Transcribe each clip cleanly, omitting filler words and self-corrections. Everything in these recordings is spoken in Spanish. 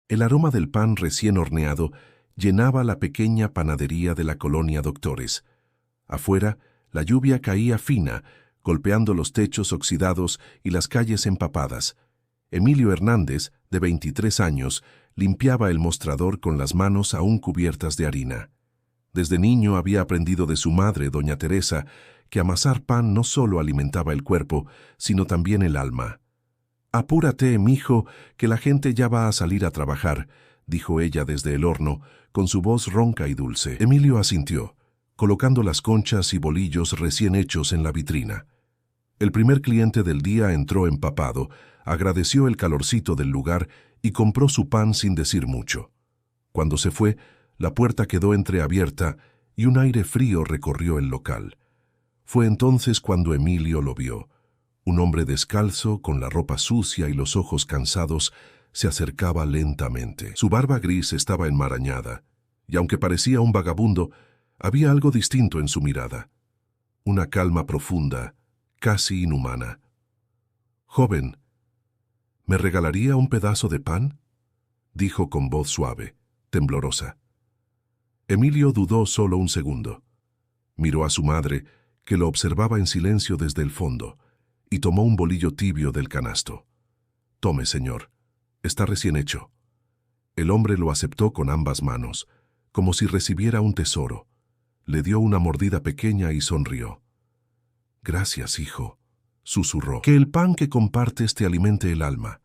El aroma del pan recién horneado llenaba la pequeña panadería de la colonia Doctores. Afuera, la lluvia caía fina, golpeando los techos oxidados y las calles empapadas. Emilio Hernández, de 23 años, limpiaba el mostrador con las manos aún cubiertas de harina. Desde niño había aprendido de su madre, doña Teresa, que amasar pan no solo alimentaba el cuerpo, sino también el alma. «Apúrate, mijo, que la gente ya va a salir a trabajar», dijo ella desde el horno, con su voz ronca y dulce. Emilio asintió, colocando las conchas y bolillos recién hechos en la vitrina. El primer cliente del día entró empapado, agradeció el calorcito del lugar y compró su pan sin decir mucho. Cuando se fue, la puerta quedó entreabierta y un aire frío recorrió el local. Fue entonces cuando Emilio lo vio. Un hombre descalzo, con la ropa sucia y los ojos cansados, se acercaba lentamente. Su barba gris estaba enmarañada, y aunque parecía un vagabundo, había algo distinto en su mirada. Una calma profunda, casi inhumana. «Joven, ¿me regalaría un pedazo de pan?», dijo con voz suave, temblorosa. Emilio dudó solo un segundo. Miró a su madre, que lo observaba en silencio desde el fondo, y tomó un bolillo tibio del canasto. «Tome, señor. Está recién hecho». El hombre lo aceptó con ambas manos, como si recibiera un tesoro. Le dio una mordida pequeña y sonrió. «Gracias, hijo», susurró. «Que el pan que compartes te alimente el alma».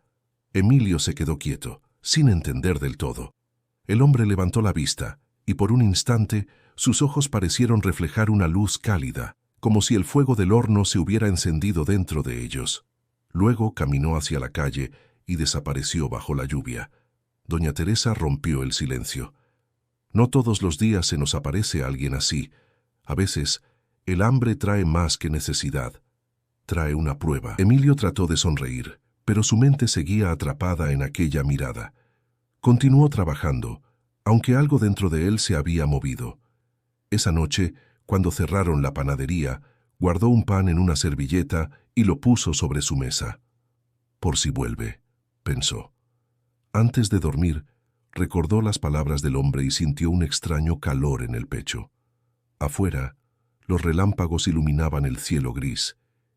Emilio se quedó quieto, sin entender del todo. El hombre levantó la vista, y por un instante sus ojos parecieron reflejar una luz cálida, como si el fuego del horno se hubiera encendido dentro de ellos. Luego caminó hacia la calle y desapareció bajo la lluvia. Doña Teresa rompió el silencio. «No todos los días se nos aparece alguien así. A veces, el hambre trae más que necesidad. Trae una prueba». Emilio trató de sonreír, pero su mente seguía atrapada en aquella mirada. Continuó trabajando, aunque algo dentro de él se había movido. Esa noche, cuando cerraron la panadería, guardó un pan en una servilleta y lo puso sobre su mesa. «Por si vuelve», pensó. Antes de dormir, recordó las palabras del hombre y sintió un extraño calor en el pecho. Afuera, los relámpagos iluminaban el cielo gris,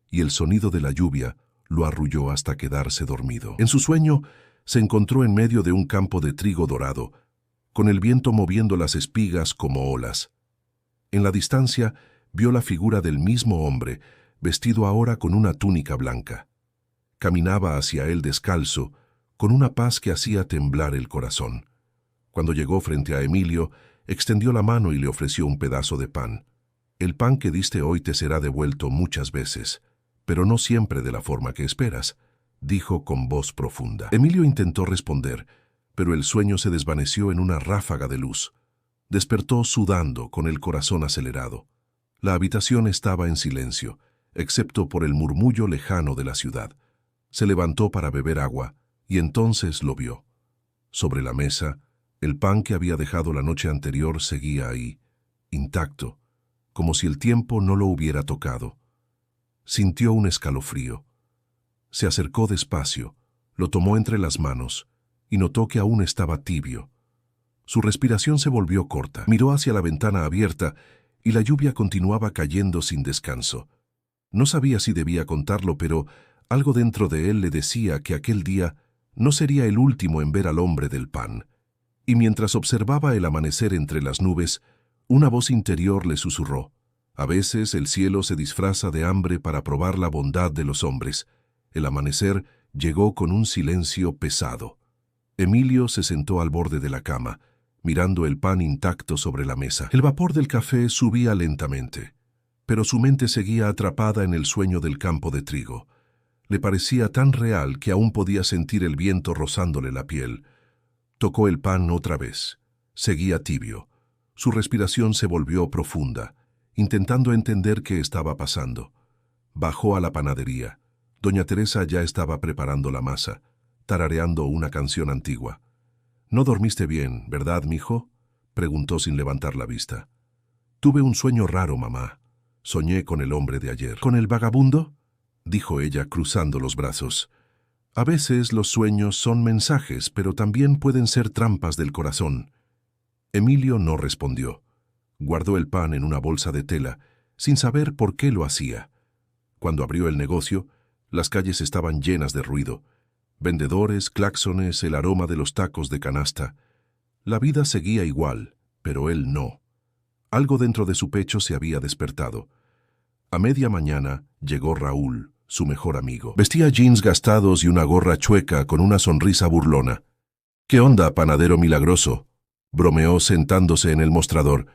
y el sonido de la lluvia lo arrulló hasta quedarse dormido. En su sueño, se encontró en medio de un campo de trigo dorado, con el viento moviendo las espigas como olas. En la distancia, vio la figura del mismo hombre, vestido ahora con una túnica blanca. Caminaba hacia él descalzo, con una paz que hacía temblar el corazón. Cuando llegó frente a Emilio, extendió la mano y le ofreció un pedazo de pan. «El pan que diste hoy te será devuelto muchas veces, pero no siempre de la forma que esperas», dijo con voz profunda. Emilio intentó responder, pero el sueño se desvaneció en una ráfaga de luz. Despertó sudando, con el corazón acelerado. La habitación estaba en silencio, excepto por el murmullo lejano de la ciudad. Se levantó para beber agua, y entonces lo vio. Sobre la mesa, el pan que había dejado la noche anterior seguía ahí, intacto, como si el tiempo no lo hubiera tocado. Sintió un escalofrío. Se acercó despacio, lo tomó entre las manos, y notó que aún estaba tibio. Su respiración se volvió corta. Miró hacia la ventana abierta y la lluvia continuaba cayendo sin descanso. No sabía si debía contarlo, pero algo dentro de él le decía que aquel día no sería el último en ver al hombre del pan. Y mientras observaba el amanecer entre las nubes, una voz interior le susurró: «A veces el cielo se disfraza de hambre para probar la bondad de los hombres». El amanecer llegó con un silencio pesado. Emilio se sentó al borde de la cama, mirando el pan intacto sobre la mesa. El vapor del café subía lentamente, pero su mente seguía atrapada en el sueño del campo de trigo. Le parecía tan real que aún podía sentir el viento rozándole la piel. Tocó el pan otra vez. Seguía tibio. Su respiración se volvió profunda, intentando entender qué estaba pasando. Bajó a la panadería. Doña Teresa ya estaba preparando la masa, tarareando una canción antigua. «¿No dormiste bien, verdad, mijo?», preguntó sin levantar la vista. «Tuve un sueño raro, mamá. Soñé con el hombre de ayer». «¿Con el vagabundo?», dijo ella cruzando los brazos. A veces los sueños son mensajes, pero también pueden ser trampas del corazón. Emilio no respondió. Guardó el pan en una bolsa de tela, sin saber por qué lo hacía. Cuando abrió el negocio, las calles estaban llenas de ruido. Vendedores, claxones, el aroma de los tacos de canasta. La vida seguía igual, pero él no. Algo dentro de su pecho se había despertado. A media mañana llegó Raúl, su mejor amigo. Vestía jeans gastados y una gorra chueca con una sonrisa burlona. «¿Qué onda, panadero milagroso?», bromeó sentándose en el mostrador.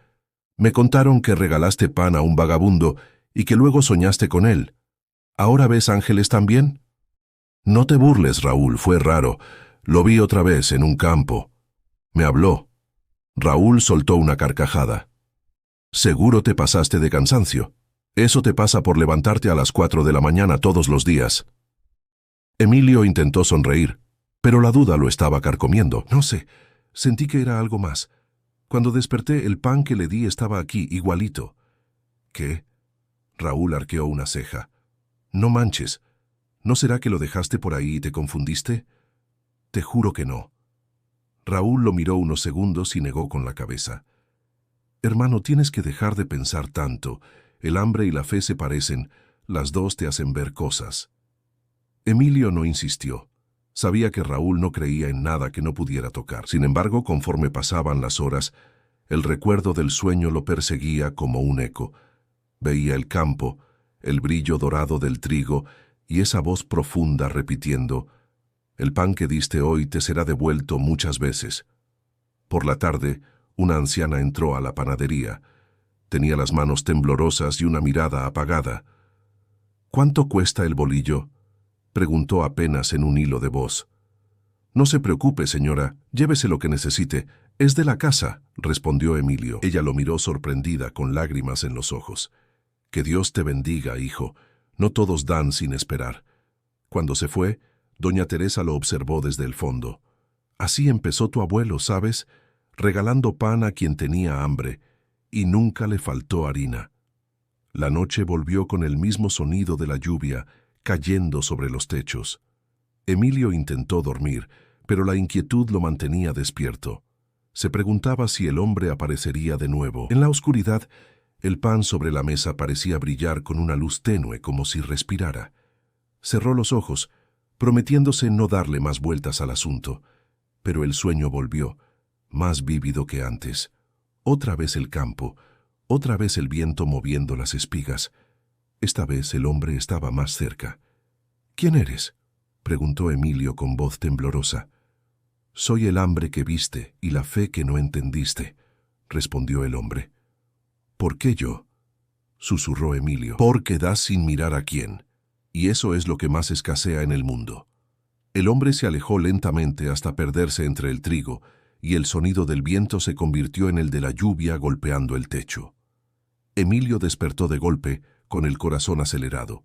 «Me contaron que regalaste pan a un vagabundo y que luego soñaste con él. ¿Ahora ves ángeles también?». «No te burles, Raúl, fue raro. Lo vi otra vez en un campo. Me habló». Raúl soltó una carcajada. «Seguro te pasaste de cansancio. Eso te pasa por levantarte a las 4 de la mañana todos los días». Emilio intentó sonreír, pero la duda lo estaba carcomiendo. «No sé, sentí que era algo más. Cuando desperté, el pan que le di estaba aquí, igualito». «¿Qué?». Raúl arqueó una ceja. «No manches. ¿No será que lo dejaste por ahí y te confundiste?». «Te juro que no». Raúl lo miró unos segundos y negó con la cabeza. «Hermano, tienes que dejar de pensar tanto. El hambre y la fe se parecen. Las dos te hacen ver cosas». Emilio no insistió. Sabía que Raúl no creía en nada que no pudiera tocar. Sin embargo, conforme pasaban las horas, el recuerdo del sueño lo perseguía como un eco. Veía el campo, el brillo dorado del trigo y esa voz profunda repitiendo: «El pan que diste hoy te será devuelto muchas veces». Por la tarde, una anciana entró a la panadería. Tenía las manos temblorosas y una mirada apagada. «¿Cuánto cuesta el bolillo?», preguntó apenas en un hilo de voz. «No se preocupe, señora, llévese lo que necesite. Es de la casa», respondió Emilio. Ella lo miró sorprendida, con lágrimas en los ojos. «Que Dios te bendiga, hijo. No todos dan sin esperar». Cuando se fue, doña Teresa lo observó desde el fondo. «Así empezó tu abuelo, ¿sabes? Regalando pan a quien tenía hambre, y nunca le faltó harina». La noche volvió con el mismo sonido de la lluvia cayendo sobre los techos. Emilio intentó dormir, pero la inquietud lo mantenía despierto. Se preguntaba si el hombre aparecería de nuevo. En la oscuridad, el pan sobre la mesa parecía brillar con una luz tenue, como si respirara. Cerró los ojos, prometiéndose no darle más vueltas al asunto. Pero el sueño volvió, más vívido que antes. Otra vez el campo, otra vez el viento moviendo las espigas. Esta vez el hombre estaba más cerca. «¿Quién eres?», preguntó Emilio con voz temblorosa. «Soy el hambre que viste y la fe que no entendiste», respondió el hombre. «¿Por qué yo?», susurró Emilio. «Porque das sin mirar a quién, y eso es lo que más escasea en el mundo». El hombre se alejó lentamente hasta perderse entre el trigo, y el sonido del viento se convirtió en el de la lluvia golpeando el techo. Emilio despertó de golpe, con el corazón acelerado.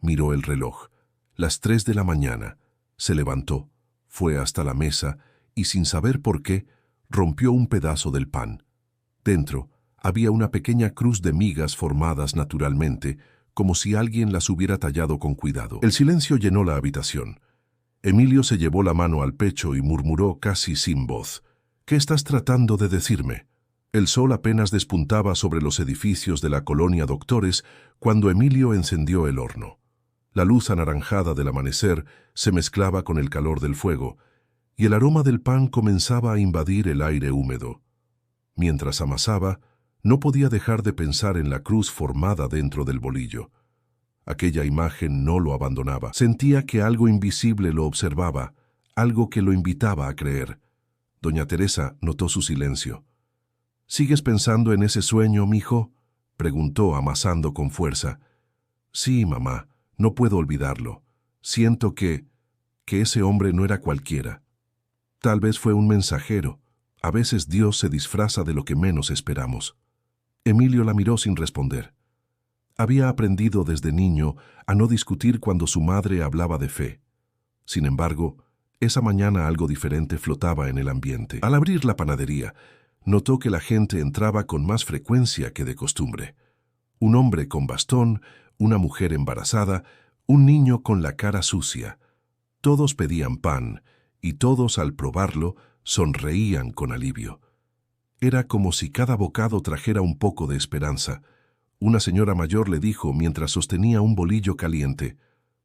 Miró el reloj. Las 3 de la mañana. Se levantó, fue hasta la mesa y, sin saber por qué, rompió un pedazo del pan. Dentro había una pequeña cruz de migas formadas naturalmente, como si alguien las hubiera tallado con cuidado. El silencio llenó la habitación. Emilio se llevó la mano al pecho y murmuró casi sin voz: «¿Qué estás tratando de decirme?». El sol apenas despuntaba sobre los edificios de la colonia Doctores cuando Emilio encendió el horno. La luz anaranjada del amanecer se mezclaba con el calor del fuego, y el aroma del pan comenzaba a invadir el aire húmedo. Mientras amasaba, no podía dejar de pensar en la cruz formada dentro del bolillo. Aquella imagen no lo abandonaba. Sentía que algo invisible lo observaba, algo que lo invitaba a creer. Doña Teresa notó su silencio. «¿Sigues pensando en ese sueño, mijo?», preguntó amasando con fuerza. «Sí, mamá, no puedo olvidarlo. Siento que ese hombre no era cualquiera. Tal vez fue un mensajero. A veces Dios se disfraza de lo que menos esperamos». Emilio la miró sin responder. Había aprendido desde niño a no discutir cuando su madre hablaba de fe. Sin embargo, esa mañana algo diferente flotaba en el ambiente. Al abrir la panadería, notó que la gente entraba con más frecuencia que de costumbre. Un hombre con bastón, una mujer embarazada, un niño con la cara sucia. Todos pedían pan, y todos al probarlo sonreían con alivio. Era como si cada bocado trajera un poco de esperanza. Una señora mayor le dijo mientras sostenía un bolillo caliente: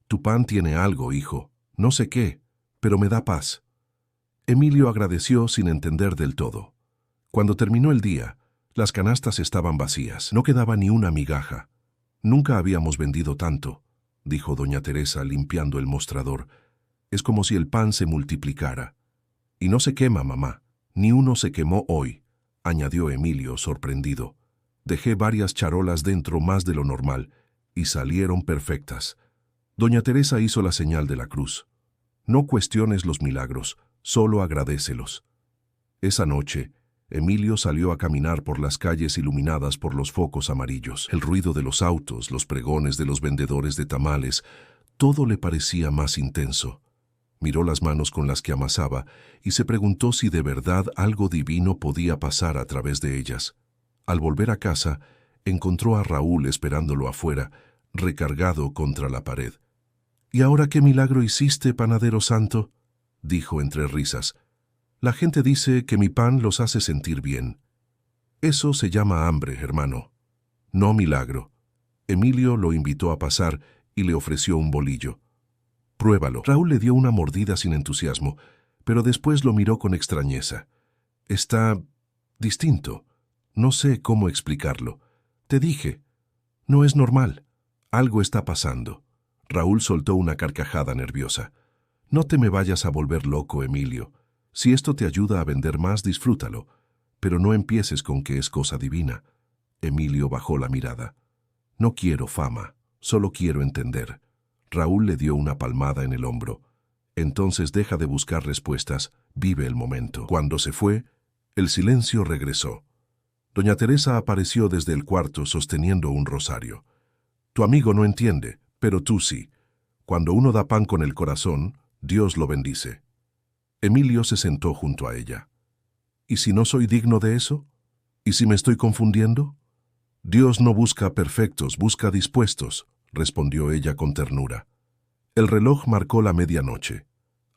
«Tu pan tiene algo, hijo. No sé qué, pero me da paz». Emilio agradeció sin entender del todo. Cuando terminó el día, las canastas estaban vacías. No quedaba ni una migaja. «Nunca habíamos vendido tanto», dijo doña Teresa limpiando el mostrador. «Es como si el pan se multiplicara». «Y no se quema, mamá. Ni uno se quemó hoy», añadió Emilio sorprendido. «Dejé varias charolas dentro más de lo normal y salieron perfectas». Doña Teresa hizo la señal de la cruz. «No cuestiones los milagros, solo agradécelos». Esa noche, Emilio salió a caminar por las calles iluminadas por los focos amarillos. El ruido de los autos, los pregones de los vendedores de tamales, todo le parecía más intenso. Miró las manos con las que amasaba y se preguntó si de verdad algo divino podía pasar a través de ellas. Al volver a casa, encontró a Raúl esperándolo afuera, recargado contra la pared. «¿Y ahora qué milagro hiciste, panadero santo?», dijo entre risas. «La gente dice que mi pan los hace sentir bien». «Eso se llama hambre, hermano, no milagro». Emilio lo invitó a pasar y le ofreció un bolillo. «Pruébalo». Raúl le dio una mordida sin entusiasmo, pero después lo miró con extrañeza. «Está distinto. No sé cómo explicarlo. Te dije, no es normal. Algo está pasando». Raúl soltó una carcajada nerviosa. «No te me vayas a volver loco, Emilio. Si esto te ayuda a vender más, disfrútalo. Pero no empieces con que es cosa divina». Emilio bajó la mirada. «No quiero fama, solo quiero entender». Raúl le dio una palmada en el hombro. «Entonces deja de buscar respuestas, vive el momento». Cuando se fue, el silencio regresó. Doña Teresa apareció desde el cuarto sosteniendo un rosario. «Tu amigo no entiende, pero tú sí. Cuando uno da pan con el corazón, Dios lo bendice». Emilio se sentó junto a ella. «¿Y si no soy digno de eso? ¿Y si me estoy confundiendo?». «Dios no busca perfectos, busca dispuestos», respondió ella con ternura. El reloj marcó la medianoche.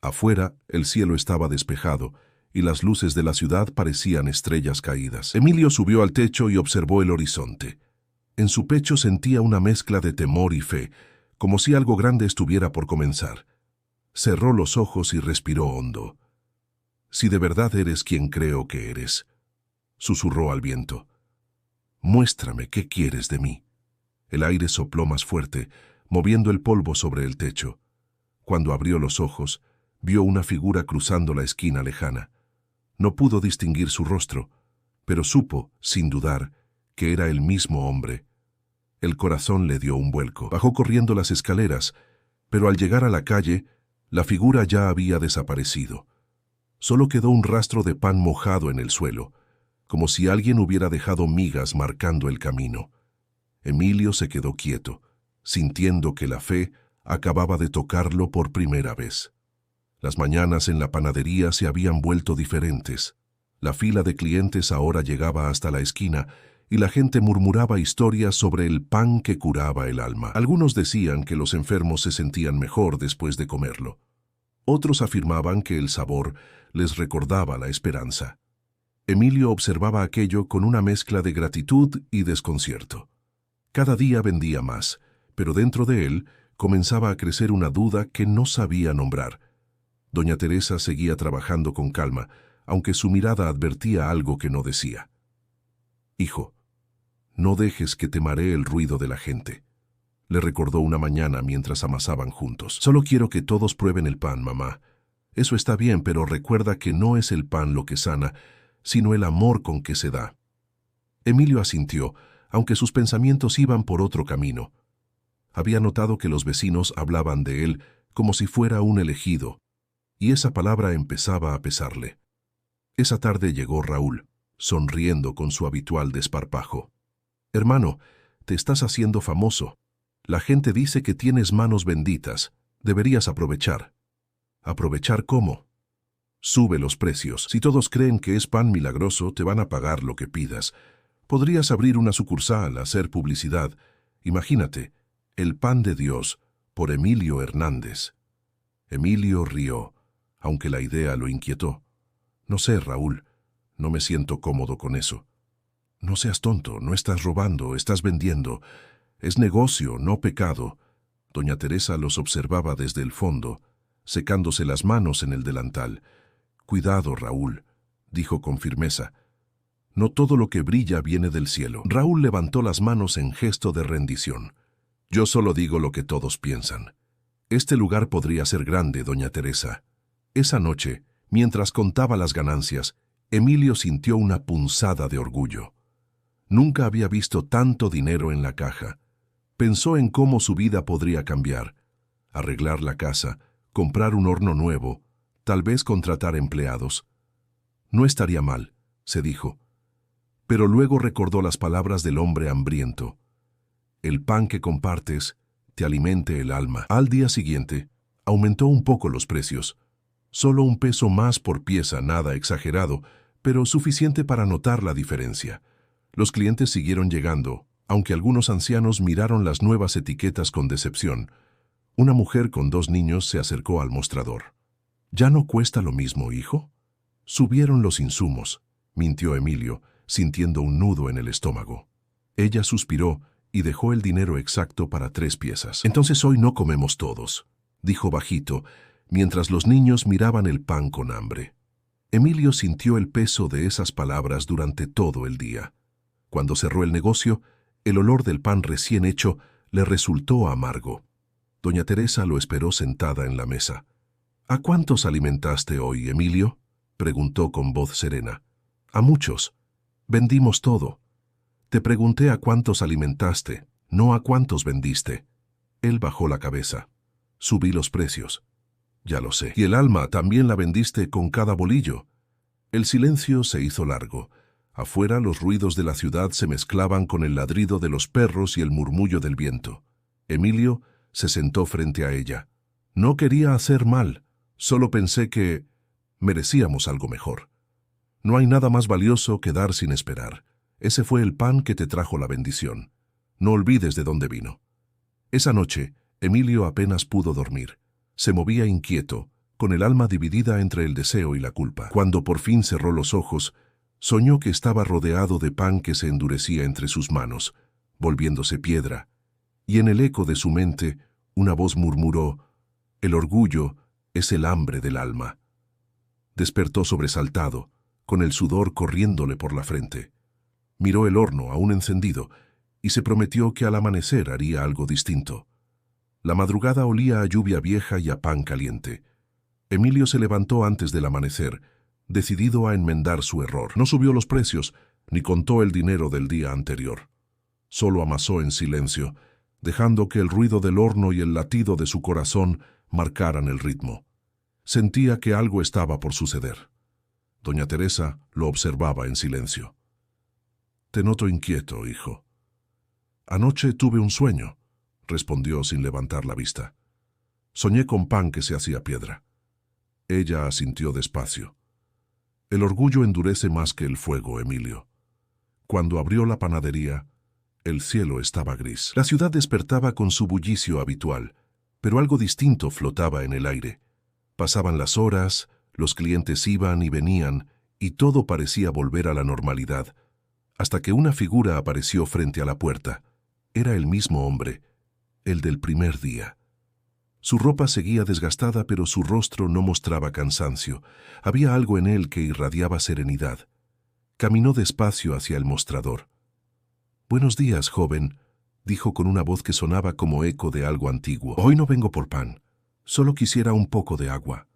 Afuera, el cielo estaba despejado y las luces de la ciudad parecían estrellas caídas. Emilio subió al techo y observó el horizonte. En su pecho sentía una mezcla de temor y fe, como si algo grande estuviera por comenzar. Cerró los ojos y respiró hondo. «Si de verdad eres quien creo que eres», susurró al viento, «muéstrame qué quieres de mí». El aire sopló más fuerte, moviendo el polvo sobre el techo. Cuando abrió los ojos, vio una figura cruzando la esquina lejana. No pudo distinguir su rostro, pero supo, sin dudar, que era el mismo hombre. El corazón le dio un vuelco. Bajó corriendo las escaleras, pero al llegar a la calle, la figura ya había desaparecido. Solo quedó un rastro de pan mojado en el suelo, como si alguien hubiera dejado migas marcando el camino. Emilio se quedó quieto, sintiendo que la fe acababa de tocarlo por primera vez. Las mañanas en la panadería se habían vuelto diferentes. La fila de clientes ahora llegaba hasta la esquina y la gente murmuraba historias sobre el pan que curaba el alma. Algunos decían que los enfermos se sentían mejor después de comerlo. Otros afirmaban que el sabor les recordaba la esperanza. Emilio observaba aquello con una mezcla de gratitud y desconcierto. Cada día vendía más, pero dentro de él comenzaba a crecer una duda que no sabía nombrar. Doña Teresa seguía trabajando con calma, aunque su mirada advertía algo que no decía. «Hijo, no dejes que te maree el ruido de la gente», le recordó una mañana mientras amasaban juntos. «Solo quiero que todos prueben el pan, mamá. Eso está bien, pero recuerda que no es el pan lo que sana, sino el amor con que se da». Emilio asintió, aunque sus pensamientos iban por otro camino. Había notado que los vecinos hablaban de él como si fuera un elegido, y esa palabra empezaba a pesarle. Esa tarde llegó Raúl, sonriendo con su habitual desparpajo. «Hermano, te estás haciendo famoso. La gente dice que tienes manos benditas. Deberías aprovechar». «¿Aprovechar cómo?». «Sube los precios. Si todos creen que es pan milagroso, te van a pagar lo que pidas. Podrías abrir una sucursal, hacer publicidad. Imagínate, El pan de Dios, por Emilio Hernández». Emilio rió, aunque la idea lo inquietó. No sé, Raúl, no me siento cómodo con eso. No seas tonto, no estás robando, estás vendiendo. Es negocio, no pecado. Doña Teresa los observaba desde el fondo, secándose las manos en el delantal. Cuidado, Raúl, dijo con firmeza. No todo lo que brilla viene del cielo. Raúl levantó las manos en gesto de rendición. Yo solo digo lo que todos piensan. Este lugar podría ser grande, doña Teresa. Esa noche, mientras contaba las ganancias, Emilio sintió una punzada de orgullo. Nunca había visto tanto dinero en la caja. Pensó en cómo su vida podría cambiar. Arreglar la casa, comprar un horno nuevo, tal vez contratar empleados. No estaría mal, se dijo. Pero luego recordó las palabras del hombre hambriento. El pan que compartes te alimente el alma. Al día siguiente, aumentó un poco los precios. Solo un peso más por pieza, nada exagerado, pero suficiente para notar la diferencia. Los clientes siguieron llegando, aunque algunos ancianos miraron las nuevas etiquetas con decepción. Una mujer con 2 niños se acercó al mostrador. ¿Ya no cuesta lo mismo, hijo? Subieron los insumos, mintió Emilio, sintiendo un nudo en el estómago. Ella suspiró y dejó el dinero exacto para 3 piezas. Entonces hoy no comemos todos, dijo bajito, mientras los niños miraban el pan con hambre. Emilio sintió el peso de esas palabras durante todo el día. Cuando cerró el negocio, el olor del pan recién hecho le resultó amargo. Doña Teresa lo esperó sentada en la mesa. ¿A cuántos alimentaste hoy, Emilio?, preguntó con voz serena. A muchos. Vendimos todo. Te pregunté a cuántos alimentaste, no a cuántos vendiste. Él bajó la cabeza. Subí los precios. Ya lo sé. Y el alma también la vendiste con cada bolillo. El silencio se hizo largo. Afuera los ruidos de la ciudad se mezclaban con el ladrido de los perros y el murmullo del viento. Emilio se sentó frente a ella. No quería hacer mal, solo pensé que merecíamos algo mejor. No hay nada más valioso que dar sin esperar. Ese fue el pan que te trajo la bendición. No olvides de dónde vino. Esa noche, Emilio apenas pudo dormir. Se movía inquieto, con el alma dividida entre el deseo y la culpa. Cuando por fin cerró los ojos, soñó que estaba rodeado de pan que se endurecía entre sus manos, volviéndose piedra, y en el eco de su mente una voz murmuró: «El orgullo es el hambre del alma». Despertó sobresaltado, con el sudor corriéndole por la frente. Miró el horno aún encendido y se prometió que al amanecer haría algo distinto. La madrugada olía a lluvia vieja y a pan caliente. Emilio se levantó antes del amanecer, decidido a enmendar su error. No subió los precios, ni contó el dinero del día anterior. Solo amasó en silencio, dejando que el ruido del horno y el latido de su corazón marcaran el ritmo. Sentía que algo estaba por suceder. Doña Teresa lo observaba en silencio. «Te noto inquieto, hijo». «Anoche tuve un sueño», respondió sin levantar la vista. «Soñé con pan que se hacía piedra». Ella asintió despacio. «El orgullo endurece más que el fuego, Emilio». Cuando abrió la panadería, el cielo estaba gris. La ciudad despertaba con su bullicio habitual, pero algo distinto flotaba en el aire. Pasaban las horas, los clientes iban y venían, y todo parecía volver a la normalidad, hasta que una figura apareció frente a la puerta. Era el mismo hombre, el del primer día. Su ropa seguía desgastada, pero su rostro no mostraba cansancio. Había algo en él que irradiaba serenidad. Caminó despacio hacia el mostrador. «Buenos días, joven», dijo con una voz que sonaba como eco de algo antiguo. «Hoy no vengo por pan. Solo quisiera un poco de agua».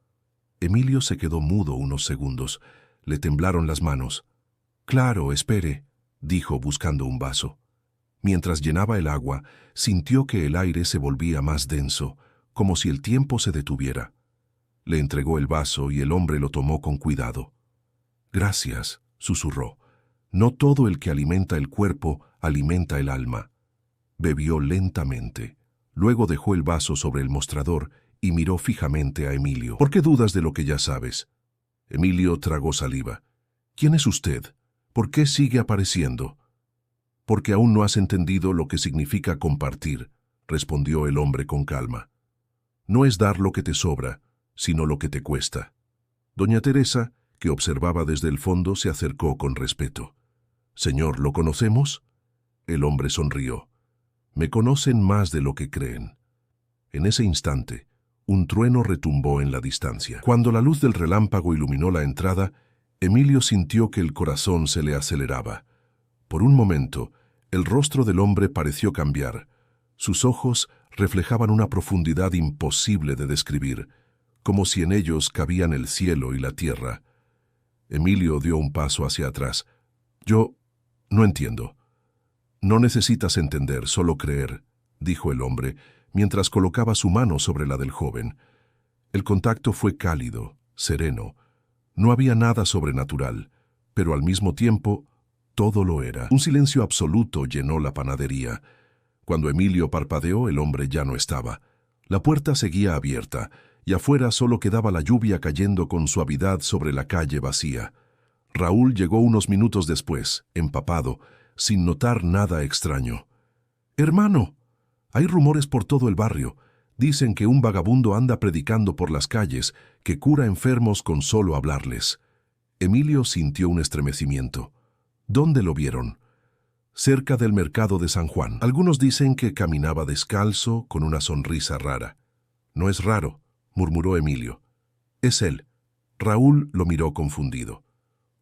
Emilio se quedó mudo unos segundos. Le temblaron las manos. «Claro, espere», dijo buscando un vaso. Mientras llenaba el agua, sintió que el aire se volvía más denso, como si el tiempo se detuviera. Le entregó el vaso y el hombre lo tomó con cuidado. «Gracias», susurró. «No todo el que alimenta el cuerpo alimenta el alma». Bebió lentamente. Luego dejó el vaso sobre el mostrador y miró fijamente a Emilio. «¿Por qué dudas de lo que ya sabes?» Emilio tragó saliva. «¿Quién es usted? ¿Por qué sigue apareciendo?» «Porque aún no has entendido lo que significa compartir», respondió el hombre con calma. «No es dar lo que te sobra, sino lo que te cuesta. Doña Teresa, que observaba desde el fondo, se acercó con respeto. «Señor, ¿lo conocemos?» El hombre sonrió. «Me conocen más de lo que creen». En ese instante, un trueno retumbó en la distancia. Cuando la luz del relámpago iluminó la entrada, Emilio sintió que el corazón se le aceleraba. Por un momento, el rostro del hombre pareció cambiar. Sus ojos reflejaban una profundidad imposible de describir, como si en ellos cabían el cielo y la tierra. Emilio dio un paso hacia atrás. «Yo no entiendo». «No necesitas entender, solo creer», dijo el hombre, mientras colocaba su mano sobre la del joven. El contacto fue cálido, sereno. No había nada sobrenatural, pero al mismo tiempo, todo lo era. Un silencio absoluto llenó la panadería. Cuando Emilio parpadeó, el hombre ya no estaba. La puerta seguía abierta, y afuera solo quedaba la lluvia cayendo con suavidad sobre la calle vacía. Raúl llegó unos minutos después, empapado, sin notar nada extraño. «Hermano, hay rumores por todo el barrio. Dicen que un vagabundo anda predicando por las calles, que cura enfermos con solo hablarles». Emilio sintió un estremecimiento. «¿Dónde lo vieron?» «Cerca del mercado de San Juan. Algunos dicen que caminaba descalzo, con una sonrisa rara». «No es raro», murmuró Emilio. «Es él». Raúl lo miró confundido.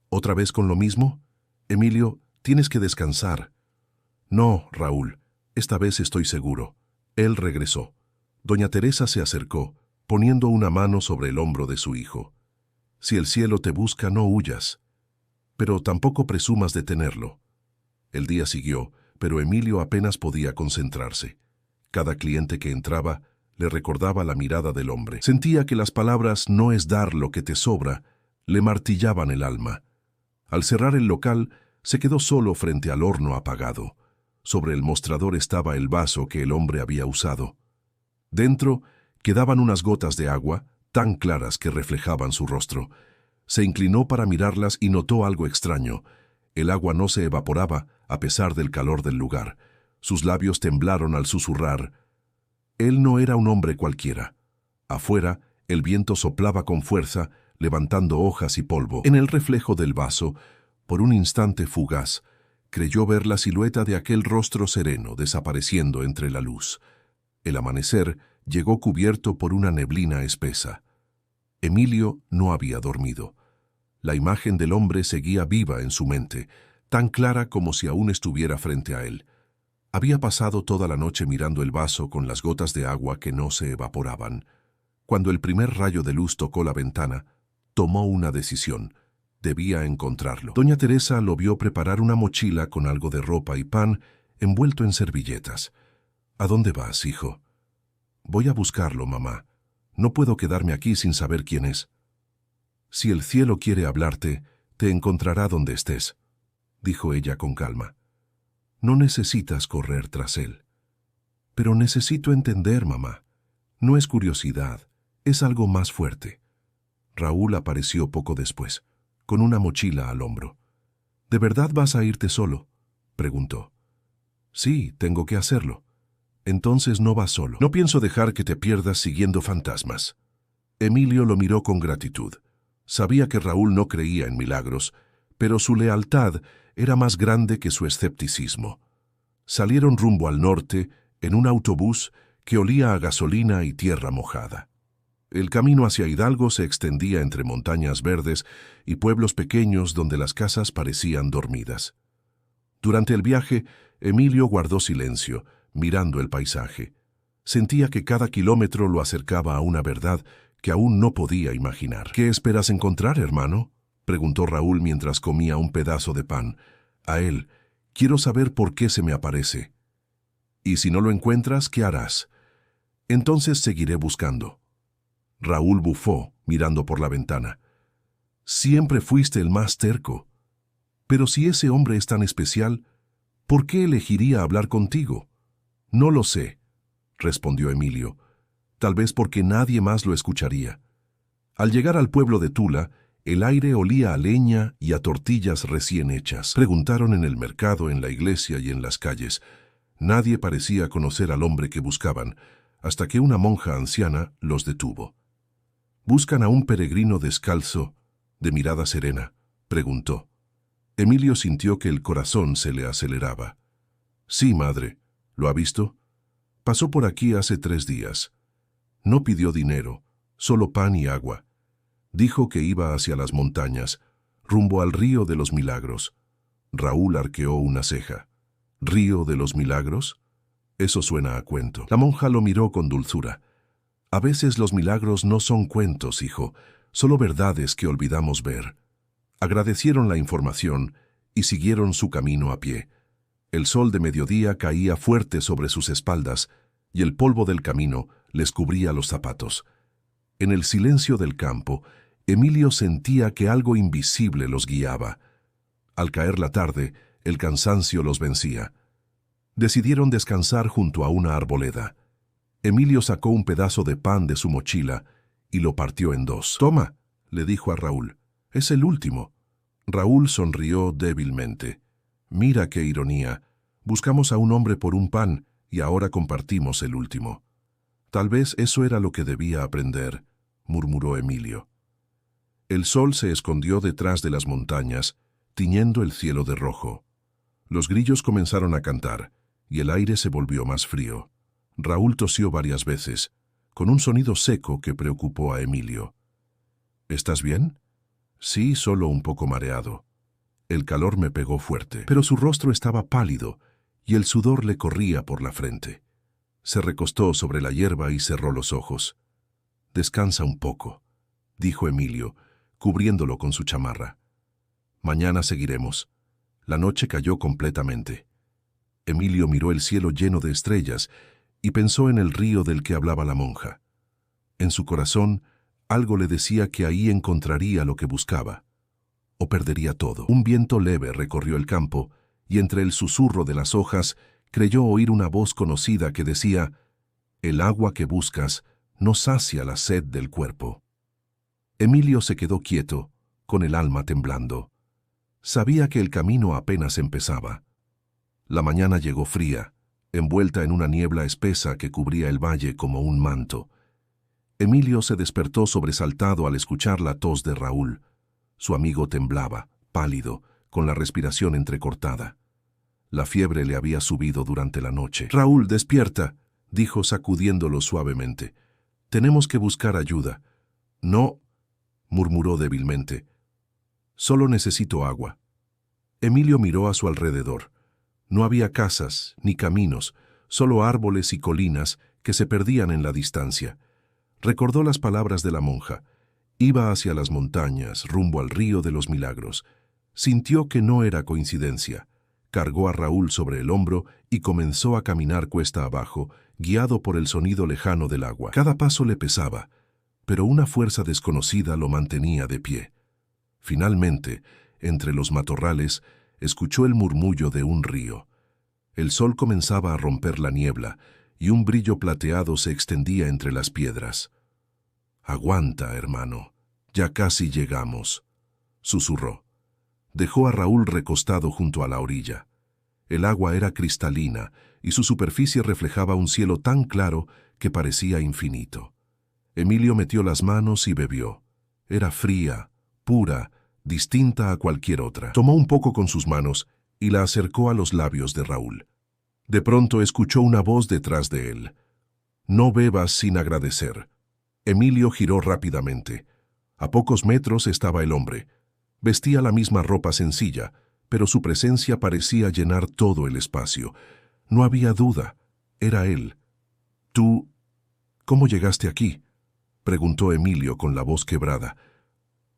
«¿Otra vez con lo mismo?» «Emilio, tienes que descansar». «No, Raúl, esta vez estoy seguro». Él regresó. Doña Teresa se acercó, poniendo una mano sobre el hombro de su hijo. «Si el cielo te busca, no huyas. Pero tampoco presumas de tenerlo». El día siguió, pero Emilio apenas podía concentrarse. Cada cliente que entraba le recordaba la mirada del hombre. Sentía que las palabras «no es dar lo que te sobra» le martillaban el alma. Al cerrar el local, se quedó solo frente al horno apagado. Sobre el mostrador estaba el vaso que el hombre había usado. Dentro quedaban unas gotas de agua, tan claras que reflejaban su rostro. Se inclinó para mirarlas y notó algo extraño. El agua no se evaporaba, a pesar del calor del lugar. Sus labios temblaron al susurrar. Él no era un hombre cualquiera. Afuera, el viento soplaba con fuerza, levantando hojas y polvo. En el reflejo del vaso, por un instante fugaz, creyó ver la silueta de aquel rostro sereno desapareciendo entre la luz. El amanecer llegó cubierto por una neblina espesa. Emilio no había dormido. La imagen del hombre seguía viva en su mente, tan clara como si aún estuviera frente a él. Había pasado toda la noche mirando el vaso con las gotas de agua que no se evaporaban. Cuando el primer rayo de luz tocó la ventana, tomó una decisión. Debía encontrarlo. Doña Teresa lo vio preparar una mochila con algo de ropa y pan envuelto en servilletas. «¿A dónde vas, hijo?» «Voy a buscarlo, mamá. No puedo quedarme aquí sin saber quién es». «Si el cielo quiere hablarte, te encontrará donde estés», dijo ella con calma. «No necesitas correr tras él». «Pero necesito entender, mamá. No es curiosidad, es algo más fuerte». Raúl apareció poco después, con una mochila al hombro. «¿De verdad vas a irte solo?», preguntó. «Sí, tengo que hacerlo». «Entonces no vas solo. No pienso dejar que te pierdas siguiendo fantasmas». Emilio lo miró con gratitud. Sabía que Raúl no creía en milagros, pero su lealtad era más grande que su escepticismo. Salieron rumbo al norte en un autobús que olía a gasolina y tierra mojada. El camino hacia Hidalgo se extendía entre montañas verdes y pueblos pequeños donde las casas parecían dormidas. Durante el viaje, Emilio guardó silencio, mirando el paisaje. Sentía que cada kilómetro lo acercaba a una verdad que aún no podía imaginar. «¿Qué esperas encontrar, hermano?», preguntó Raúl mientras comía un pedazo de pan. «A él. Quiero saber por qué se me aparece». «Y si no lo encuentras, ¿qué harás?». «Entonces seguiré buscando». Raúl bufó, mirando por la ventana. «Siempre fuiste el más terco. Pero si ese hombre es tan especial, ¿por qué elegiría hablar contigo?». «No lo sé», respondió Emilio. «Tal vez porque nadie más lo escucharía». Al llegar al pueblo de Tula, el aire olía a leña y a tortillas recién hechas. Preguntaron en el mercado, en la iglesia y en las calles. Nadie parecía conocer al hombre que buscaban, hasta que una monja anciana los detuvo. ¿Buscan a un peregrino descalzo, de mirada serena?, preguntó. Emilio sintió que el corazón se le aceleraba. Sí, madre. ¿Lo ha visto? Pasó por aquí hace 3 días. No pidió dinero, solo pan y agua. Dijo que iba hacia las montañas, rumbo al río de los Milagros. Raúl arqueó una ceja. ¿Río de los Milagros? Eso suena a cuento. La monja lo miró con dulzura. A veces los milagros no son cuentos, hijo, solo verdades que olvidamos ver. Agradecieron la información y siguieron su camino a pie. El sol de mediodía caía fuerte sobre sus espaldas y el polvo del camino les cubría los zapatos. En el silencio del campo, Emilio sentía que algo invisible los guiaba. Al caer la tarde, el cansancio los vencía. Decidieron descansar junto a una arboleda. Emilio sacó un pedazo de pan de su mochila y lo partió en 2. «Toma», le dijo a Raúl, «es el último». Raúl sonrió débilmente. «Mira qué ironía. Buscamos a un hombre por un pan y ahora compartimos el último». «Tal vez eso era lo que debía aprender», murmuró Emilio. El sol se escondió detrás de las montañas, tiñendo el cielo de rojo. Los grillos comenzaron a cantar y el aire se volvió más frío. Raúl tosió varias veces, con un sonido seco que preocupó a Emilio. «¿Estás bien?» «Sí, solo un poco mareado». El calor me pegó fuerte, pero su rostro estaba pálido y el sudor le corría por la frente. Se recostó sobre la hierba y cerró los ojos. «Descansa un poco», dijo Emilio, cubriéndolo con su chamarra. «Mañana seguiremos». La noche cayó completamente. Emilio miró el cielo lleno de estrellas y pensó en el río del que hablaba la monja. En su corazón, algo le decía que ahí encontraría lo que buscaba. O perdería todo. Un viento leve recorrió el campo y entre el susurro de las hojas creyó oír una voz conocida que decía: «El agua que buscas no sacia la sed del cuerpo». Emilio se quedó quieto, con el alma temblando. Sabía que el camino apenas empezaba. La mañana llegó fría, envuelta en una niebla espesa que cubría el valle como un manto. Emilio se despertó sobresaltado al escuchar la tos de Raúl. Su amigo temblaba, pálido, con la respiración entrecortada. La fiebre le había subido durante la noche. «Raúl, despierta», dijo sacudiéndolo suavemente. «Tenemos que buscar ayuda». «No», murmuró débilmente. «Solo necesito agua». Emilio miró a su alrededor. No había casas ni caminos, solo árboles y colinas que se perdían en la distancia. Recordó las palabras de la monja. Iba hacia las montañas, rumbo al río de los Milagros. Sintió que no era coincidencia. Cargó a Raúl sobre el hombro y comenzó a caminar cuesta abajo, guiado por el sonido lejano del agua. Cada paso le pesaba, pero una fuerza desconocida lo mantenía de pie. Finalmente, entre los matorrales, escuchó el murmullo de un río. El sol comenzaba a romper la niebla y un brillo plateado se extendía entre las piedras. «Aguanta, hermano, ya casi llegamos», susurró. Dejó a Raúl recostado junto a la orilla. El agua era cristalina y su superficie reflejaba un cielo tan claro que parecía infinito. Emilio metió las manos y bebió. Era fría, pura, distinta a cualquier otra. Tomó un poco con sus manos y la acercó a los labios de Raúl. De pronto escuchó una voz detrás de él. «No bebas sin agradecer». Emilio giró rápidamente. A pocos metros estaba el hombre. Vestía la misma ropa sencilla, pero su presencia parecía llenar todo el espacio. No había duda. Era él. «¿Tú? ¿Cómo llegaste aquí?», preguntó Emilio con la voz quebrada.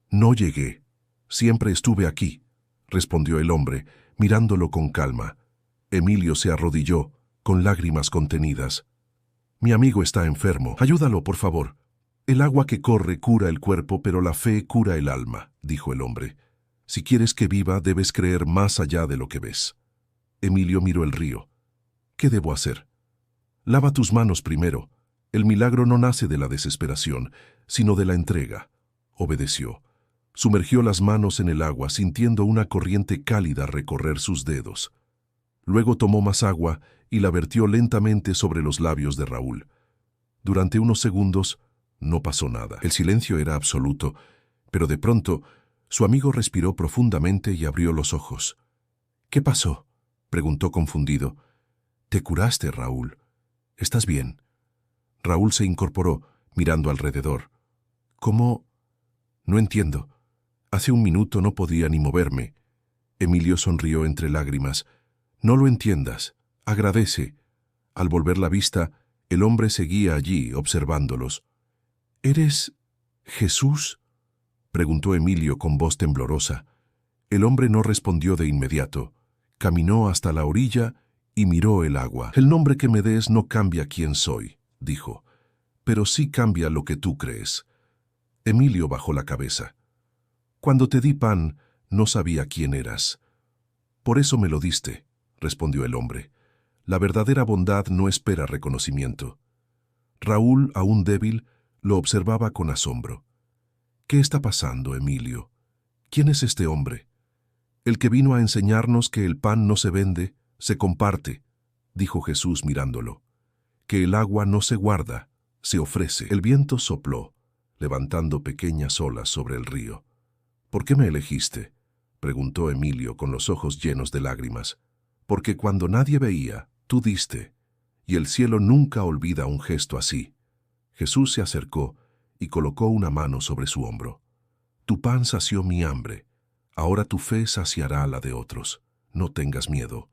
«No llegué. Siempre estuve aquí», respondió el hombre, mirándolo con calma. Emilio se arrodilló, con lágrimas contenidas. «Mi amigo está enfermo. Ayúdalo, por favor». «El agua que corre cura el cuerpo, pero la fe cura el alma», dijo el hombre. «Si quieres que viva, debes creer más allá de lo que ves». Emilio miró el río. «¿Qué debo hacer?» «Lava tus manos primero. El milagro no nace de la desesperación, sino de la entrega». Obedeció. Sumergió las manos en el agua, sintiendo una corriente cálida recorrer sus dedos. Luego tomó más agua y la vertió lentamente sobre los labios de Raúl. Durante unos segundos, No pasó nada. El silencio era absoluto, pero de pronto su amigo respiró profundamente y abrió los ojos. «¿Qué pasó?», preguntó confundido. «Te curaste, Raúl. ¿Estás bien?». Raúl se incorporó, mirando alrededor. «¿Cómo? No entiendo. Hace un minuto no podía ni moverme». Emilio sonrió entre lágrimas. «No lo entiendas. Agradece». Al volver la vista, el hombre seguía allí, observándolos. «¿Eres Jesús?», preguntó Emilio con voz temblorosa. El hombre no respondió de inmediato. Caminó hasta la orilla y miró el agua. «El nombre que me des no cambia quién soy», dijo, «pero sí cambia lo que tú crees». Emilio bajó la cabeza. «Cuando te di pan, no sabía quién eras». «Por eso me lo diste», respondió el hombre. «La verdadera bondad no espera reconocimiento». Raúl, aún débil, lo observaba con asombro. «¿Qué está pasando, Emilio? ¿Quién es este hombre?». «El que vino a enseñarnos que el pan no se vende, se comparte», dijo Jesús mirándolo. «Que el agua no se guarda, se ofrece». El viento sopló, levantando pequeñas olas sobre el río. «¿Por qué me elegiste?», preguntó Emilio con los ojos llenos de lágrimas. «Porque cuando nadie veía, tú diste, y el cielo nunca olvida un gesto así». Jesús se acercó y colocó una mano sobre su hombro. «Tu pan sació mi hambre. Ahora tu fe saciará la de otros. No tengas miedo.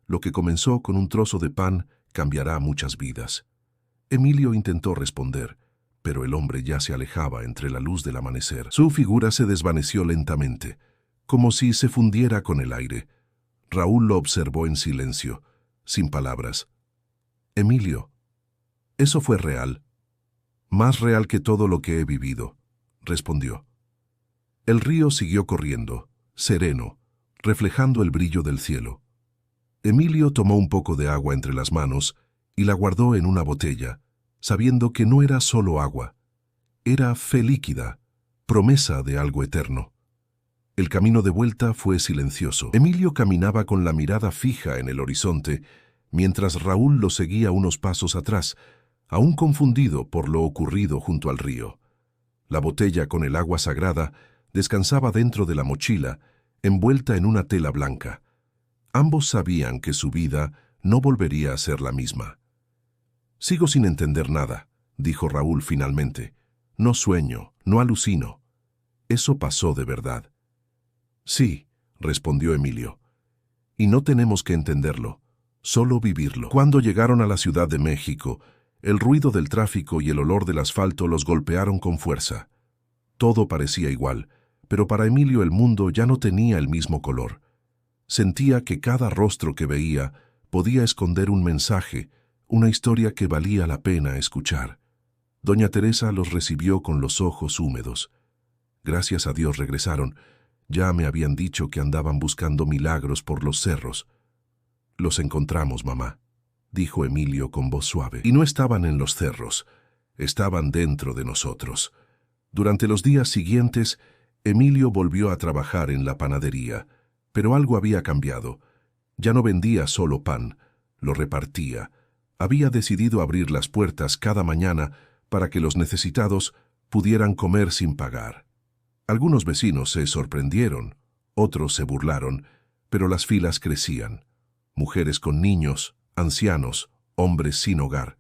Lo que comenzó con un trozo de pan cambiará muchas vidas». Emilio intentó responder, pero el hombre ya se alejaba entre la luz del amanecer. Su figura se desvaneció lentamente, como si se fundiera con el aire. Raúl lo observó en silencio, sin palabras. «Emilio, eso fue real. Más real que todo lo que he vivido», respondió. El río siguió corriendo, sereno, reflejando el brillo del cielo. Emilio tomó un poco de agua entre las manos y la guardó en una botella, sabiendo que no era solo agua. Era fe líquida, promesa de algo eterno. El camino de vuelta fue silencioso. Emilio caminaba con la mirada fija en el horizonte, mientras Raúl lo seguía unos pasos atrás, aún confundido por lo ocurrido junto al río. La botella con el agua sagrada descansaba dentro de la mochila, envuelta en una tela blanca. Ambos sabían que su vida no volvería a ser la misma. «Sigo sin entender nada», dijo Raúl finalmente. «No sueño, no alucino. Eso pasó de verdad». «Sí», respondió Emilio. «Y no tenemos que entenderlo, solo vivirlo». Cuando llegaron a la Ciudad de México, el ruido del tráfico y el olor del asfalto los golpearon con fuerza. Todo parecía igual, pero para Emilio el mundo ya no tenía el mismo color. Sentía que cada rostro que veía podía esconder un mensaje, una historia que valía la pena escuchar. Doña Teresa los recibió con los ojos húmedos. «Gracias a Dios regresaron. Ya me habían dicho que andaban buscando milagros por los cerros». «Los encontramos, mamá», dijo Emilio con voz suave. «Y no estaban en los cerros, estaban dentro de nosotros». Durante los días siguientes, Emilio volvió a trabajar en la panadería, pero algo había cambiado. Ya no vendía solo pan, lo repartía. Había decidido abrir las puertas cada mañana para que los necesitados pudieran comer sin pagar. Algunos vecinos se sorprendieron, otros se burlaron, pero las filas crecían. Mujeres con niños, ancianos, hombres sin hogar.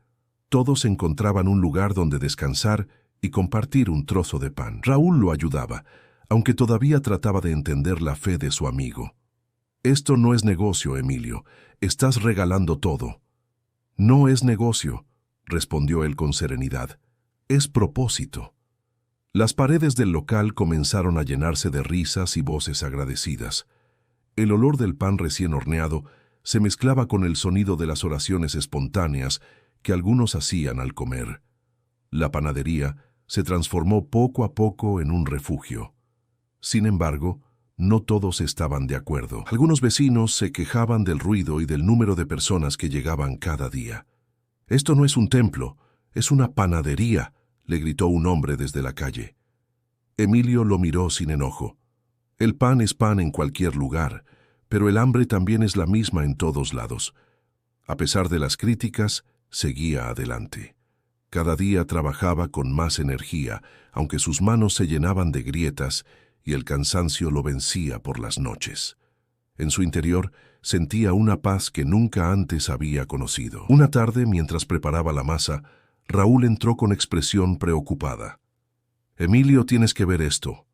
Todos encontraban un lugar donde descansar y compartir un trozo de pan. Raúl lo ayudaba, aunque todavía trataba de entender la fe de su amigo. «Esto no es negocio, Emilio. Estás regalando todo». «No es negocio», respondió él con serenidad. «Es propósito». Las paredes del local comenzaron a llenarse de risas y voces agradecidas. El olor del pan recién horneado se mezclaba con el sonido de las oraciones espontáneas que algunos hacían al comer. La panadería se transformó poco a poco en un refugio. Sin embargo, no todos estaban de acuerdo. Algunos vecinos se quejaban del ruido y del número de personas que llegaban cada día. «Esto no es un templo, es una panadería», le gritó un hombre desde la calle. Emilio lo miró sin enojo. «El pan es pan en cualquier lugar, pero el hambre también es la misma en todos lados». A pesar de las críticas, seguía adelante. Cada día trabajaba con más energía, aunque sus manos se llenaban de grietas y el cansancio lo vencía por las noches. En su interior sentía una paz que nunca antes había conocido. Una tarde, mientras preparaba la masa, Raúl entró con expresión preocupada. «Emilio, tienes que ver esto».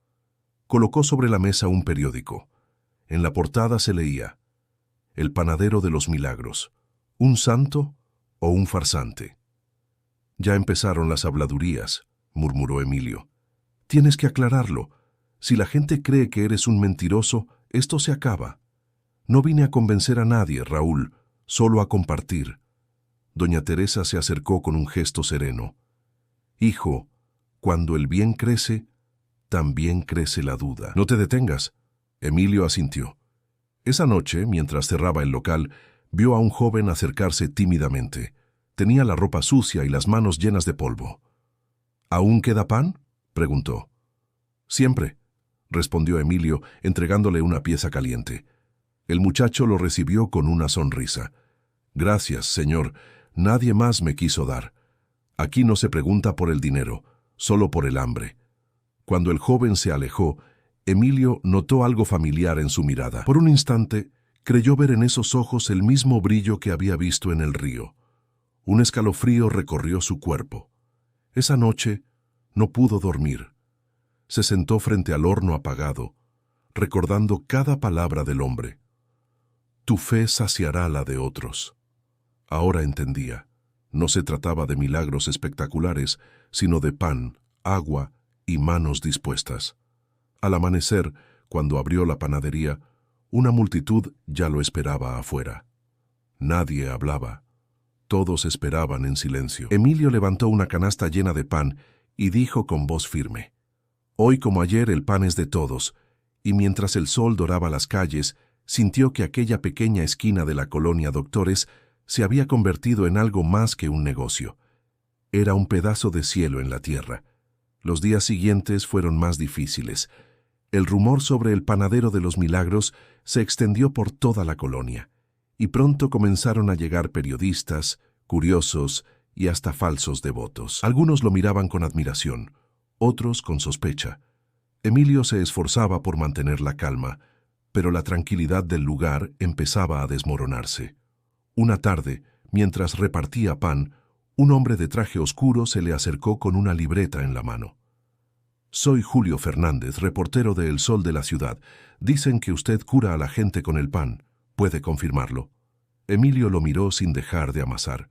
Colocó sobre la mesa un periódico. En la portada se leía: «El panadero de los milagros, ¿un santo o un farsante?». «Ya empezaron las habladurías», murmuró Emilio. «Tienes que aclararlo. Si la gente cree que eres un mentiroso, esto se acaba». «No vine a convencer a nadie, Raúl, solo a compartir». Doña Teresa se acercó con un gesto sereno. «Hijo, cuando el bien crece, también crece la duda». «No te detengas». Emilio asintió. Esa noche, mientras cerraba el local, vio a un joven acercarse tímidamente. Tenía la ropa sucia y las manos llenas de polvo. «¿Aún queda pan?», preguntó. «Siempre», respondió Emilio, entregándole una pieza caliente. El muchacho lo recibió con una sonrisa. «Gracias, señor. Nadie más me quiso dar. Aquí no se pregunta por el dinero, solo por el hambre». Cuando el joven se alejó, Emilio notó algo familiar en su mirada. Por un instante, creyó ver en esos ojos el mismo brillo que había visto en el río. Un escalofrío recorrió su cuerpo. Esa noche no pudo dormir. Se sentó frente al horno apagado, recordando cada palabra del hombre. «Tu fe saciará la de otros». Ahora entendía. No se trataba de milagros espectaculares, sino de pan, agua y manos dispuestas. Al amanecer, cuando abrió la panadería, una multitud ya lo esperaba afuera. Nadie hablaba. Todos esperaban en silencio. Emilio levantó una canasta llena de pan y dijo con voz firme: «Hoy como ayer el pan es de todos», y mientras el sol doraba las calles, sintió que aquella pequeña esquina de la colonia Doctores se había convertido en algo más que un negocio. Era un pedazo de cielo en la tierra. Los días siguientes fueron más difíciles. El rumor sobre el panadero de los milagros se extendió por toda la colonia, y pronto comenzaron a llegar periodistas, curiosos y hasta falsos devotos. Algunos lo miraban con admiración, otros con sospecha. Emilio se esforzaba por mantener la calma, pero la tranquilidad del lugar empezaba a desmoronarse. Una tarde, mientras repartía pan, un hombre de traje oscuro se le acercó con una libreta en la mano. «Soy Julio Fernández, reportero de El Sol de la ciudad. Dicen que usted cura a la gente con el pan. ¿Puede confirmarlo?». Emilio lo miró sin dejar de amasar.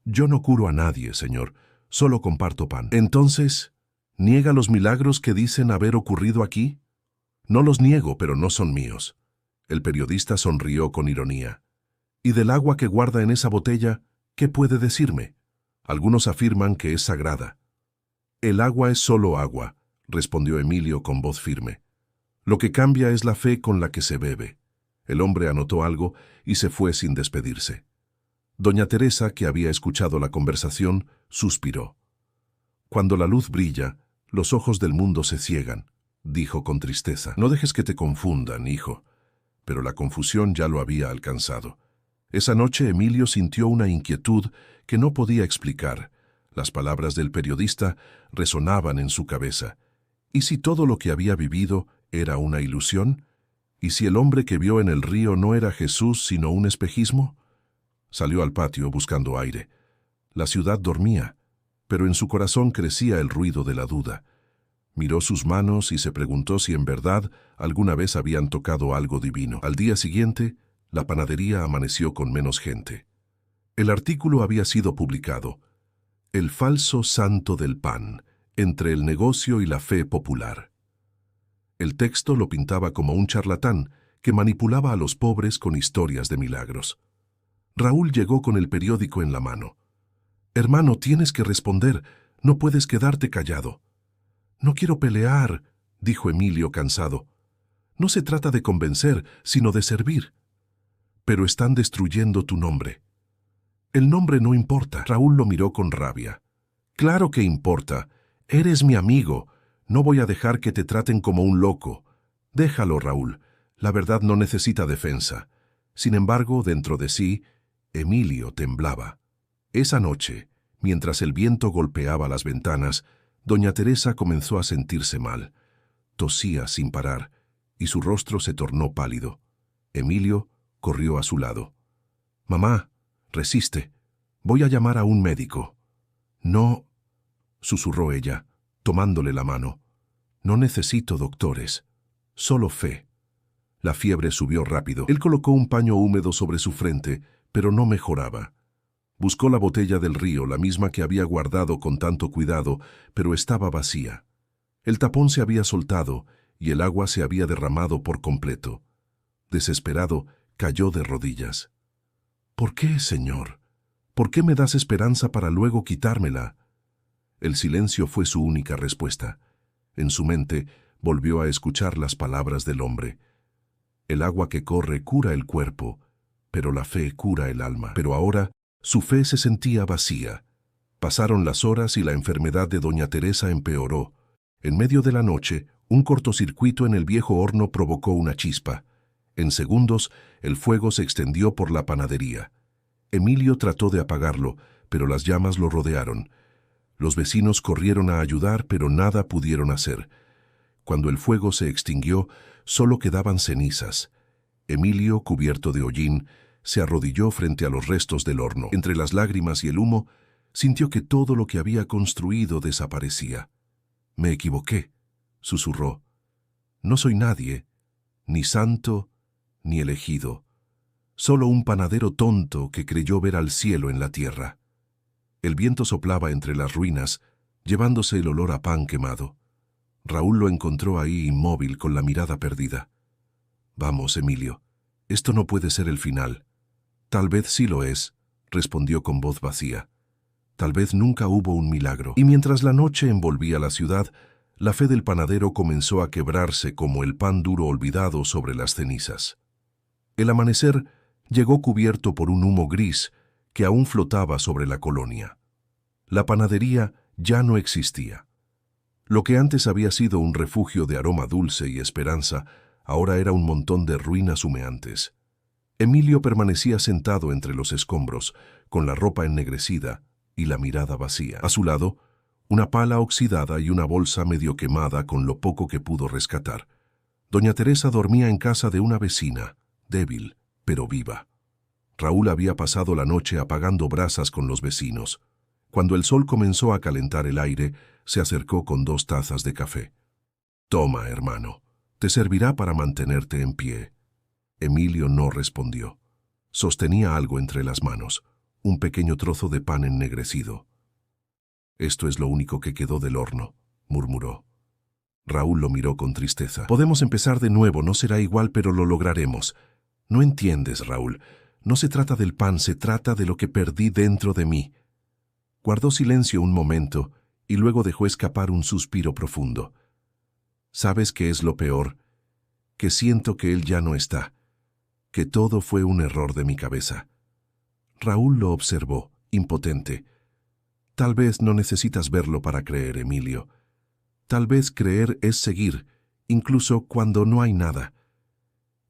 «Yo no curo a nadie, señor. Solo comparto pan». «Entonces, ¿niega los milagros que dicen haber ocurrido aquí?». «No los niego, pero no son míos». El periodista sonrió con ironía. «¿Y del agua que guarda en esa botella, qué puede decirme?». «Algunos afirman que es sagrada». «El agua es solo agua», respondió Emilio con voz firme. «Lo que cambia es la fe con la que se bebe». El hombre anotó algo y se fue sin despedirse. Doña Teresa, que había escuchado la conversación, suspiró. «Cuando la luz brilla, los ojos del mundo se ciegan», dijo con tristeza. «No dejes que te confundan, hijo». Pero la confusión ya lo había alcanzado. Esa noche Emilio sintió una inquietud que no podía explicar. Las palabras del periodista resonaban en su cabeza. ¿Y si todo lo que había vivido era una ilusión? ¿Y si el hombre que vio en el río no era Jesús sino un espejismo? Salió al patio buscando aire. La ciudad dormía, pero en su corazón crecía el ruido de la duda. Miró sus manos y se preguntó si en verdad alguna vez habían tocado algo divino. Al día siguiente, la panadería amaneció con menos gente. El artículo había sido publicado: «El falso santo del pan, entre el negocio y la fe popular». El texto lo pintaba como un charlatán que manipulaba a los pobres con historias de milagros. Raúl llegó con el periódico en la mano. «Hermano, tienes que responder, no puedes quedarte callado». «No quiero pelear», dijo Emilio cansado. «No se trata de convencer, sino de servir». «Pero están destruyendo tu nombre». «El nombre no importa». Raúl lo miró con rabia. «Claro que importa. Eres mi amigo. No voy a dejar que te traten como un loco». «Déjalo, Raúl. La verdad no necesita defensa». Sin embargo, dentro de sí, Emilio temblaba. Esa noche, Mientras el viento golpeaba las ventanas, doña Teresa comenzó a sentirse mal. Tosía sin parar, y su rostro se tornó pálido. Emilio corrió a su lado. «Mamá, resiste. Voy a llamar a un médico». «No», susurró ella, tomándole la mano. «No necesito doctores, solo fe». La fiebre subió rápido. Él colocó un paño húmedo sobre su frente, pero no mejoraba. Buscó la botella del río, la misma que había guardado con tanto cuidado, pero estaba vacía. El tapón se había soltado y el agua se había derramado por completo. Desesperado, cayó de rodillas. «¿Por qué, Señor? ¿Por qué me das esperanza para luego quitármela?». El silencio fue su única respuesta. En su mente volvió a escuchar las palabras del hombre. El agua que corre cura el cuerpo, pero la fe cura el alma. Pero ahora su fe se sentía vacía. Pasaron las horas y la enfermedad de doña Teresa empeoró. En medio de la noche, un cortocircuito en el viejo horno provocó una chispa. En segundos, el fuego se extendió por la panadería. Emilio trató de apagarlo, pero las llamas lo rodearon. Los vecinos corrieron a ayudar, pero nada pudieron hacer. Cuando el fuego se extinguió, solo quedaban cenizas. Emilio, cubierto de hollín, se arrodilló frente a los restos del horno. Entre las lágrimas y el humo, sintió que todo lo que había construido desaparecía. «Me equivoqué», susurró. «No soy nadie, ni santo, ni elegido. Solo un panadero tonto que creyó ver al cielo en la tierra». El viento soplaba entre las ruinas, llevándose el olor a pan quemado. Raúl lo encontró ahí inmóvil con la mirada perdida. «Vamos, Emilio, esto no puede ser el final». «Tal vez sí lo es», respondió con voz vacía. «Tal vez nunca hubo un milagro». Y mientras la noche envolvía la ciudad, la fe del panadero comenzó a quebrarse como el pan duro olvidado sobre las cenizas. El amanecer llegó cubierto por un humo gris que aún flotaba sobre la colonia. La panadería ya no existía. Lo que antes había sido un refugio de aroma dulce y esperanza, ahora era un montón de ruinas humeantes. Emilio permanecía sentado entre los escombros, con la ropa ennegrecida y la mirada vacía. A su lado, una pala oxidada y una bolsa medio quemada con lo poco que pudo rescatar. Doña Teresa dormía en casa de una vecina, débil, pero viva. Raúl había pasado la noche apagando brasas con los vecinos. Cuando el sol comenzó a calentar el aire, se acercó con 2 tazas de café. «Toma, hermano, te servirá para mantenerte en pie». Emilio no respondió. Sostenía algo entre las manos, un pequeño trozo de pan ennegrecido. «Esto es lo único que quedó del horno», murmuró. Raúl lo miró con tristeza. «Podemos empezar de nuevo, no será igual, pero lo lograremos». «No entiendes, Raúl. No se trata del pan, se trata de lo que perdí dentro de mí». Guardó silencio un momento y luego dejó escapar un suspiro profundo. «¿Sabes qué es lo peor? Que siento que él ya no está, que todo fue un error de mi cabeza». Raúl lo observó, impotente. «Tal vez no necesitas verlo para creer, Emilio. Tal vez creer es seguir, incluso cuando no hay nada».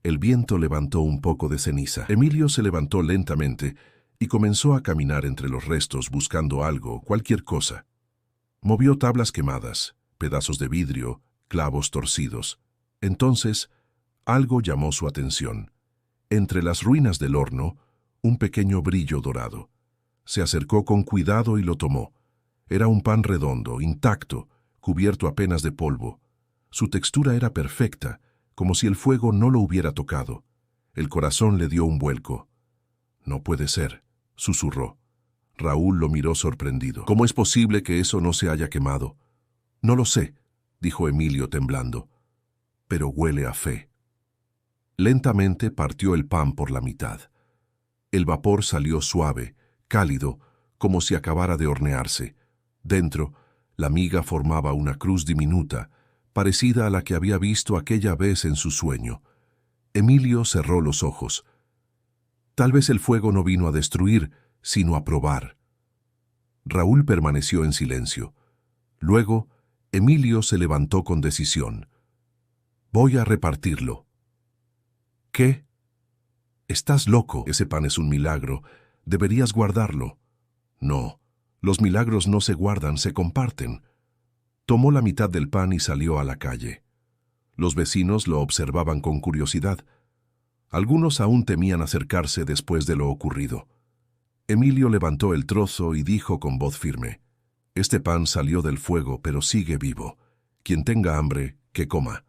El viento levantó un poco de ceniza. Emilio se levantó lentamente y comenzó a caminar entre los restos buscando algo, cualquier cosa. Movió tablas quemadas, pedazos de vidrio, clavos torcidos. Entonces, algo llamó su atención. Entre las ruinas del horno, un pequeño brillo dorado. Se acercó con cuidado y lo tomó. Era un pan redondo, intacto, cubierto apenas de polvo. Su textura era perfecta, como si el fuego no lo hubiera tocado. El corazón le dio un vuelco. «No puede ser», susurró. Raúl lo miró sorprendido. «¿Cómo es posible que eso no se haya quemado?» «No lo sé», dijo Emilio temblando. «Pero huele a fe». Lentamente partió el pan por la mitad. El vapor salió suave, cálido, como si acabara de hornearse. Dentro, la miga formaba una cruz diminuta, parecida a la que había visto aquella vez en su sueño. Emilio cerró los ojos. Tal vez el fuego no vino a destruir, sino a probar. Raúl permaneció en silencio. Luego, Emilio se levantó con decisión. «Voy a repartirlo». «¿Qué?» «Estás loco. Ese pan es un milagro. Deberías guardarlo». «No, Los milagros no se guardan, se comparten. Tomó la mitad del pan y salió a la calle. Los vecinos lo observaban con curiosidad. Algunos aún temían acercarse después de lo ocurrido. Emilio levantó el trozo y dijo con voz firme: «Este pan salió del fuego, pero sigue vivo. Quien tenga hambre, que coma».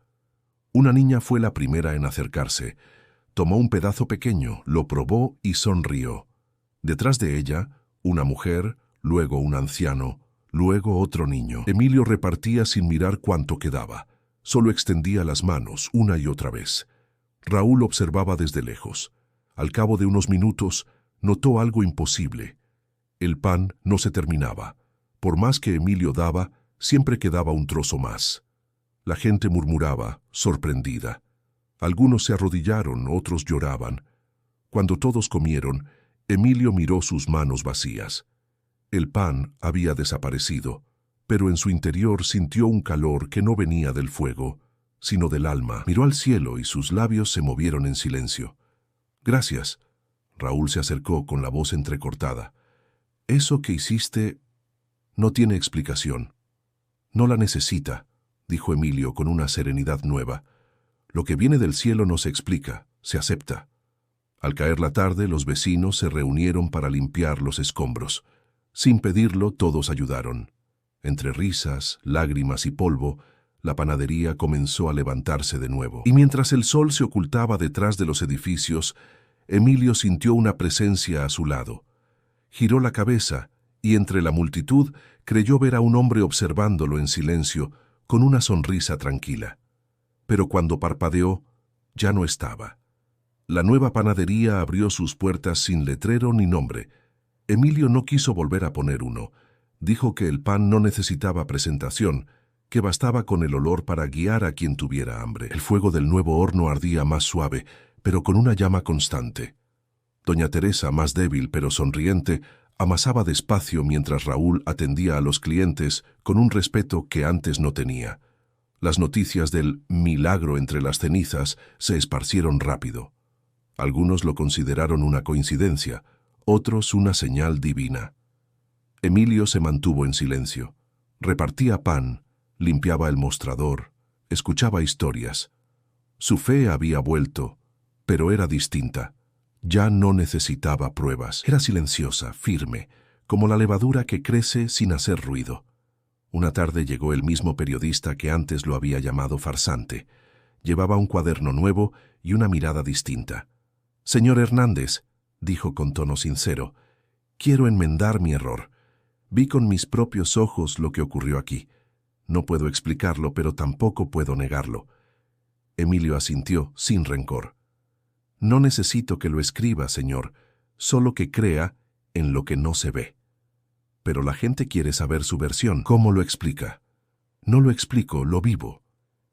Una niña fue la primera en acercarse. Tomó un pedazo pequeño, lo probó y sonrió. Detrás de ella, una mujer, luego un anciano, luego otro niño. Emilio repartía sin mirar cuánto quedaba. Solo extendía las manos una y otra vez. Raúl observaba desde lejos. Al cabo de unos minutos, notó algo imposible. El pan no se terminaba. Por más que Emilio daba, siempre quedaba un trozo más. La gente murmuraba, sorprendida. Algunos se arrodillaron, otros lloraban. Cuando todos comieron, Emilio miró sus manos vacías. El pan había desaparecido, pero en su interior sintió un calor que no venía del fuego, sino del alma. Miró al cielo y sus labios se movieron en silencio. «Gracias». Raúl se acercó con la voz entrecortada. «Eso que hiciste no tiene explicación. No la necesita», dijo Emilio con una serenidad nueva. «Lo que viene del cielo no se explica, se acepta». Al caer la tarde, los vecinos se reunieron para limpiar los escombros. Sin pedirlo, todos ayudaron. Entre risas, lágrimas y polvo, la panadería comenzó a levantarse de nuevo. Y mientras el sol se ocultaba detrás de los edificios, Emilio sintió una presencia a su lado. Giró la cabeza y entre la multitud creyó ver a un hombre observándolo en silencio, con una sonrisa tranquila. Pero cuando parpadeó, ya no estaba. La nueva panadería abrió sus puertas sin letrero ni nombre. Emilio no quiso volver a poner uno. Dijo que el pan no necesitaba presentación, que bastaba con el olor para guiar a quien tuviera hambre. El fuego del nuevo horno ardía más suave, pero con una llama constante. Doña Teresa, más débil pero sonriente, amasaba despacio mientras Raúl atendía a los clientes con un respeto que antes no tenía. Las noticias del milagro entre las cenizas se esparcieron rápido. Algunos lo consideraron una coincidencia, otros una señal divina. Emilio se mantuvo en silencio. Repartía pan, limpiaba el mostrador, escuchaba historias. Su fe había vuelto, pero era distinta. Ya no necesitaba pruebas. Era silenciosa, firme, como la levadura que crece sin hacer ruido. Una tarde llegó el mismo periodista que antes lo había llamado farsante. Llevaba un cuaderno nuevo y una mirada distinta. «Señor Hernández», dijo con tono sincero, «quiero enmendar mi error. Vi con mis propios ojos lo que ocurrió aquí. No puedo explicarlo, pero tampoco puedo negarlo». Emilio asintió, sin rencor. «No necesito que lo escriba, señor, solo que crea en lo que no se ve». «Pero la gente quiere saber su versión». «¿Cómo lo explica?» «No lo explico, lo vivo».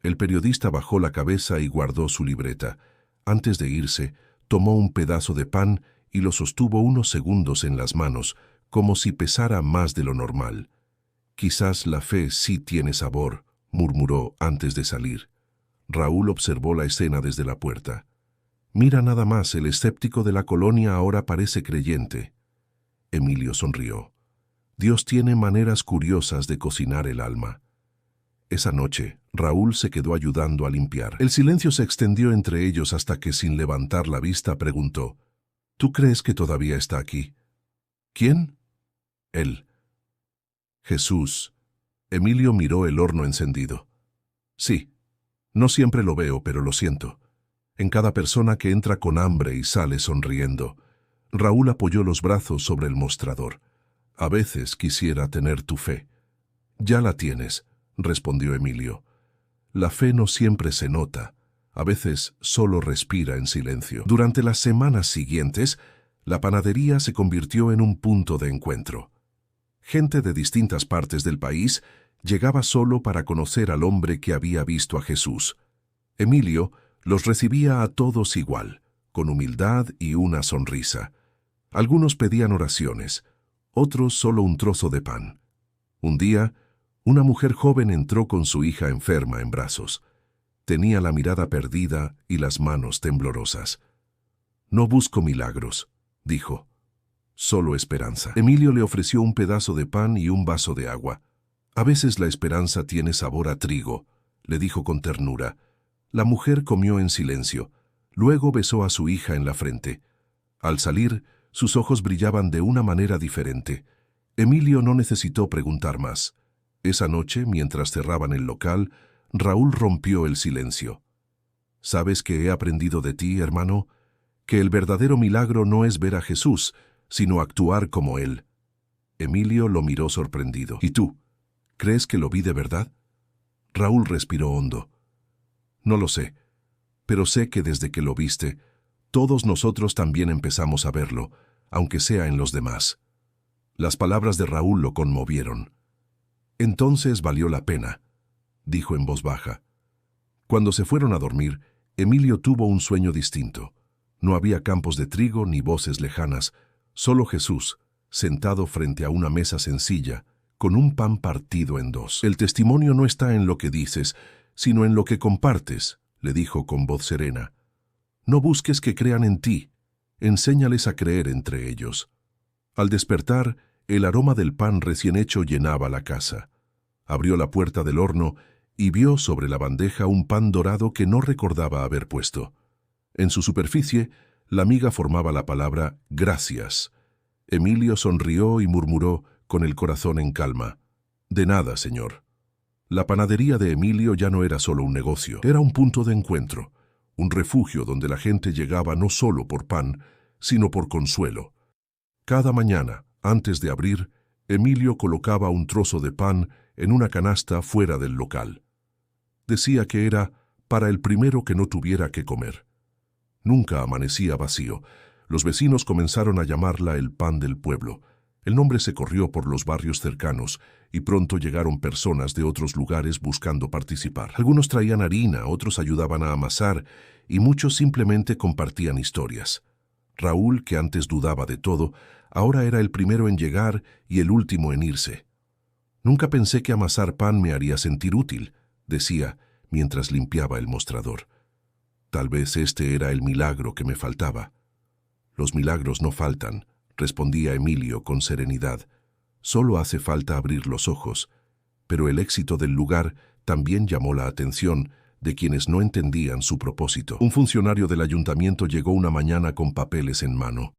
El periodista bajó la cabeza y guardó su libreta. Antes de irse, tomó un pedazo de pan y lo sostuvo unos segundos en las manos, como si pesara más de lo normal. «Quizás la fe sí tiene sabor», murmuró antes de salir. Raúl observó la escena desde la puerta. «Mira nada más, el escéptico de la colonia ahora parece creyente». Emilio sonrió. Dios tiene maneras curiosas de cocinar el alma. Esa noche, Raúl se quedó ayudando a limpiar. El silencio se extendió entre ellos hasta que, sin levantar la vista, preguntó: «¿Tú crees que todavía está aquí?» «¿Quién?» «Él». «Jesús». Emilio miró el horno encendido. «Sí, no siempre lo veo, pero lo siento. En cada persona que entra con hambre y sale sonriendo». Raúl apoyó los brazos sobre el mostrador. «A veces quisiera tener tu fe». «Ya la tienes», respondió Emilio. «La fe no siempre se nota, a veces solo respira en silencio». Durante las semanas siguientes, la panadería se convirtió en un punto de encuentro. Gente de distintas partes del país llegaba solo para conocer al hombre que había visto a Jesús. Emilio los recibía a todos igual, con humildad y una sonrisa. Algunos pedían oraciones, otros solo un trozo de pan. Un día, una mujer joven entró con su hija enferma en brazos. Tenía la mirada perdida y las manos temblorosas. «No busco milagros», dijo. solo esperanza. Emilio le ofreció un pedazo de pan y un vaso de agua. A veces la esperanza tiene sabor a trigo, le dijo con ternura. La mujer comió en silencio. Luego besó a su hija en la frente. Al salir, sus ojos brillaban de una manera diferente. Emilio no necesitó preguntar más. Esa noche, mientras cerraban el local, Raúl rompió el silencio. ¿Sabes qué he aprendido de ti, hermano? Que el verdadero milagro no es ver a Jesús, sino actuar como Él. Emilio lo miró sorprendido. ¿Y tú? ¿Crees que lo vi de verdad? Raúl respiró hondo. No lo sé, pero sé que desde que lo viste, todos nosotros también empezamos a verlo, aunque sea en los demás. Las palabras de Raúl lo conmovieron. Entonces valió la pena, dijo en voz baja. Cuando se fueron a dormir, Emilio tuvo un sueño distinto. No había campos de trigo ni voces lejanas, solo Jesús, sentado frente a una mesa sencilla, con un pan partido en dos. El testimonio no está en lo que dices, sino en lo que compartes, le dijo con voz serena. No busques que crean en ti, enséñales a creer entre ellos. Al despertar, el aroma del pan recién hecho llenaba la casa. Abrió la puerta del horno y vio sobre la bandeja un pan dorado que no recordaba haber puesto. En su superficie, la miga formaba la palabra gracias. Emilio sonrió y murmuró, con el corazón en calma: de nada, señor. La panadería de Emilio ya no era solo un negocio, era un punto de encuentro, un refugio donde la gente llegaba no solo por pan, sino por consuelo. Cada mañana, antes de abrir, Emilio colocaba un trozo de pan en una canasta fuera del local. Decía que era para el primero que no tuviera que comer. Nunca amanecía vacío. Los vecinos comenzaron a llamarla el pan del pueblo. El nombre se corrió por los barrios cercanos y pronto llegaron personas de otros lugares buscando participar. Algunos traían harina, otros ayudaban a amasar y muchos simplemente compartían historias. Raúl, que antes dudaba de todo, ahora era el primero en llegar y el último en irse. Nunca pensé que amasar pan me haría sentir útil, decía, mientras limpiaba el mostrador. Tal vez este era el milagro que me faltaba. Los milagros no faltan, respondía Emilio con serenidad. Solo hace falta abrir los ojos. Pero el éxito del lugar también llamó la atención de quienes no entendían su propósito. Un funcionario del ayuntamiento llegó una mañana con papeles en mano.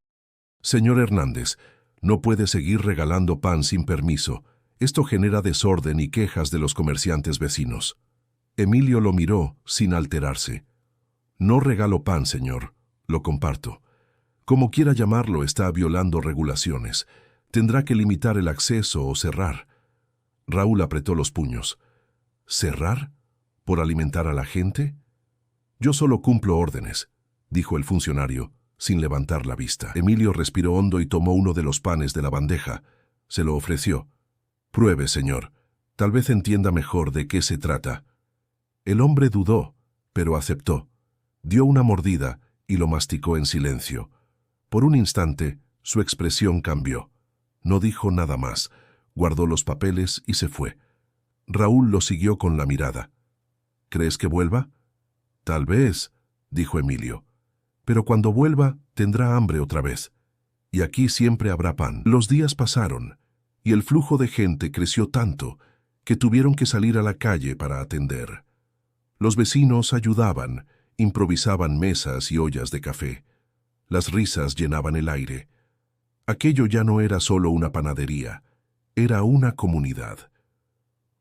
Señor Hernández, no puede seguir regalando pan sin permiso. Esto genera desorden y quejas de los comerciantes vecinos. Emilio lo miró sin alterarse. No regalo pan, señor. Lo comparto. Como quiera llamarlo, está violando regulaciones. Tendrá que limitar el acceso o cerrar. Raúl apretó los puños. ¿Cerrar? ¿Por alimentar a la gente? Yo solo cumplo órdenes, dijo el funcionario, sin levantar la vista. Emilio respiró hondo y tomó uno de los panes de la bandeja. Se lo ofreció. Pruebe, señor. Tal vez entienda mejor de qué se trata. El hombre dudó, pero aceptó. Dio una mordida y lo masticó en silencio. Por un instante, su expresión cambió. No dijo nada más. Guardó los papeles y se fue. Raúl lo siguió con la mirada. ¿Crees que vuelva? Tal vez, dijo Emilio. Pero cuando vuelva, tendrá hambre otra vez. Y aquí siempre habrá pan. Los días pasaron, y el flujo de gente creció tanto que tuvieron que salir a la calle para atender. Los vecinos ayudaban, improvisaban mesas y ollas de café. Las risas llenaban el aire. Aquello ya no era solo una panadería, era una comunidad.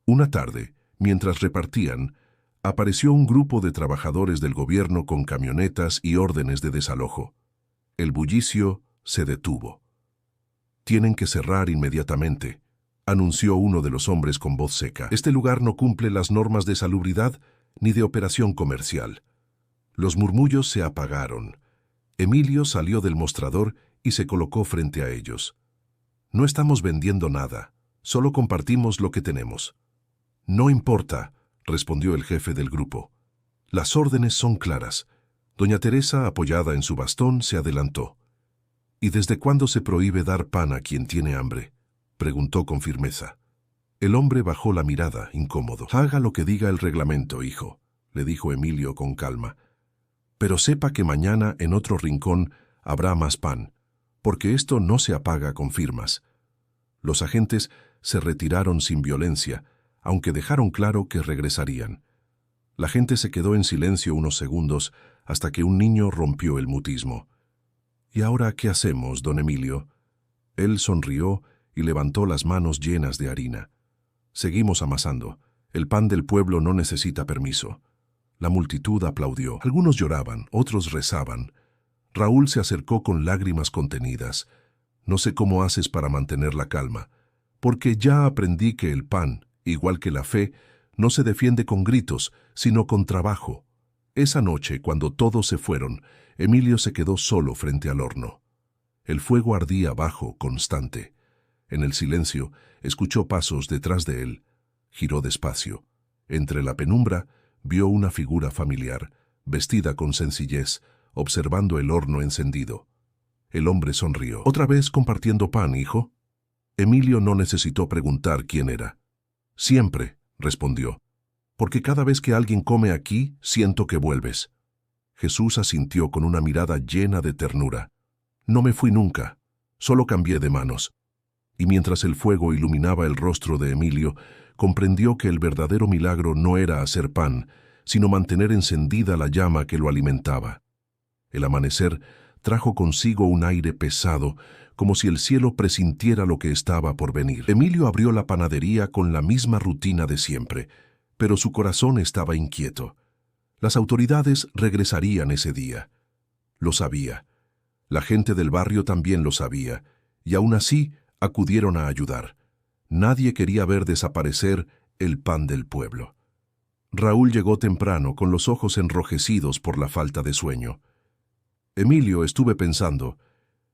Una tarde, mientras repartían, apareció un grupo de trabajadores del gobierno con camionetas y órdenes de desalojo. El bullicio se detuvo. Tienen que cerrar inmediatamente, anunció uno de los hombres con voz seca. Este lugar no cumple las normas de salubridad ni de operación comercial. Los murmullos se apagaron. Emilio salió del mostrador y se colocó frente a ellos. No estamos vendiendo nada, solo compartimos lo que tenemos. No importa, respondió el jefe del grupo. Las órdenes son claras. Doña Teresa, apoyada en su bastón, se adelantó. ¿Y desde cuándo se prohíbe dar pan a quien tiene hambre?, preguntó con firmeza. El hombre bajó la mirada, incómodo. Haga lo que diga el reglamento, hijo, le dijo Emilio con calma. Pero sepa que mañana en otro rincón habrá más pan. porque esto no se apaga con firmas. Los agentes se retiraron sin violencia, aunque dejaron claro que regresarían. La gente se quedó en silencio unos segundos hasta que un niño rompió el mutismo. «¿Y ahora qué hacemos, don Emilio?» Él sonrió y levantó las manos llenas de harina. «Seguimos amasando. El pan del pueblo no necesita permiso». La multitud aplaudió. Algunos lloraban, otros rezaban. Raúl se acercó con lágrimas contenidas. «No sé cómo haces para mantener la calma, porque ya aprendí que el pan, igual que la fe, no se defiende con gritos, sino con trabajo». Esa noche, cuando todos se fueron, Emilio se quedó solo frente al horno. El fuego ardía bajo, constante. En el silencio, escuchó pasos detrás de él. Giró despacio. Entre la penumbra, vio una figura familiar, vestida con sencillez, observando el horno encendido. El hombre sonrió. «¿Otra vez compartiendo pan, hijo?» Emilio no necesitó preguntar quién era. «Siempre», respondió, «porque cada vez que alguien come aquí, siento que vuelves». Jesús asintió con una mirada llena de ternura. «No me fui nunca, solo cambié de manos». Y mientras el fuego iluminaba el rostro de Emilio, comprendió que el verdadero milagro no era hacer pan, sino mantener encendida la llama que lo alimentaba. El amanecer trajo consigo un aire pesado, como si el cielo presintiera lo que estaba por venir. Emilio abrió la panadería con la misma rutina de siempre, pero su corazón estaba inquieto. Las autoridades regresarían ese día. Lo sabía. La gente del barrio también lo sabía, y aún así acudieron a ayudar. Nadie quería ver desaparecer el pan del pueblo. Raúl llegó temprano, con los ojos enrojecidos por la falta de sueño. «Emilio, estuve pensando,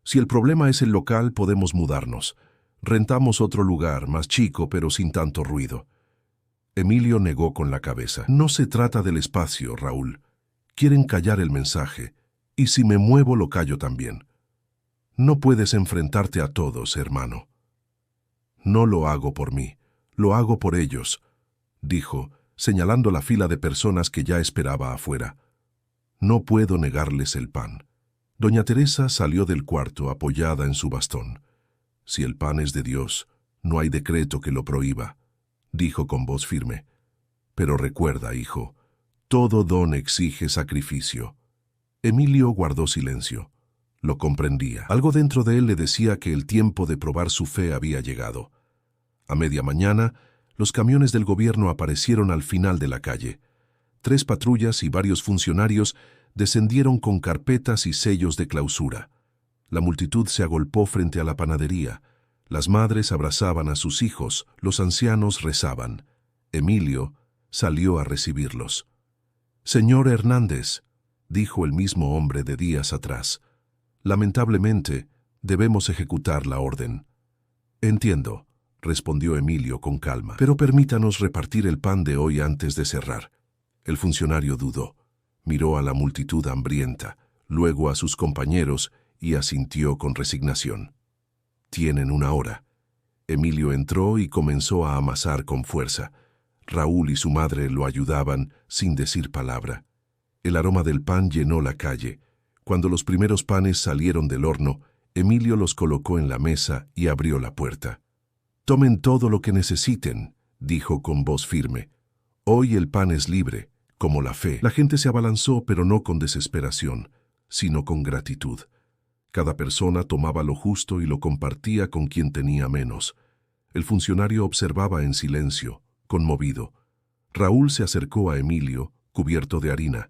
si el problema es el local, podemos mudarnos. Rentamos otro lugar, más chico, pero sin tanto ruido». Emilio negó con la cabeza. «No se trata del espacio, Raúl. Quieren callar el mensaje, y si me muevo lo callo también. No puedes enfrentarte a todos, hermano». «No lo hago por mí, lo hago por ellos», dijo, señalando la fila de personas que ya esperaba afuera. «No puedo negarles el pan». Doña Teresa salió del cuarto apoyada en su bastón. «Si el pan es de Dios, no hay decreto que lo prohíba», dijo con voz firme. «Pero recuerda, hijo, todo don exige sacrificio». Emilio guardó silencio. Lo comprendía. Algo dentro de él le decía que el tiempo de probar su fe había llegado. A media mañana, los camiones del gobierno aparecieron al final de la calle. 3 patrullas y varios funcionarios descendieron con carpetas y sellos de clausura. La multitud se agolpó frente a la panadería. Las madres abrazaban a sus hijos, los ancianos rezaban. Emilio salió a recibirlos. «Señor Hernández», dijo el mismo hombre de días atrás, «lamentablemente, debemos ejecutar la orden». «Entiendo», respondió Emilio con calma, «pero permítanos repartir el pan de hoy antes de cerrar». El funcionario dudó. Miró a la multitud hambrienta, luego a sus compañeros y asintió con resignación. «Tienen 1 hora». Emilio entró y comenzó a amasar con fuerza. Raúl y su madre lo ayudaban sin decir palabra. El aroma del pan llenó la calle. Cuando los primeros panes salieron del horno, Emilio los colocó en la mesa y abrió la puerta. «Tomen todo lo que necesiten», dijo con voz firme. «Hoy el pan es libre, como la fe». La gente se abalanzó, pero no con desesperación, sino con gratitud. Cada persona tomaba lo justo y lo compartía con quien tenía menos. El funcionario observaba en silencio, conmovido. Raúl se acercó a Emilio, cubierto de harina.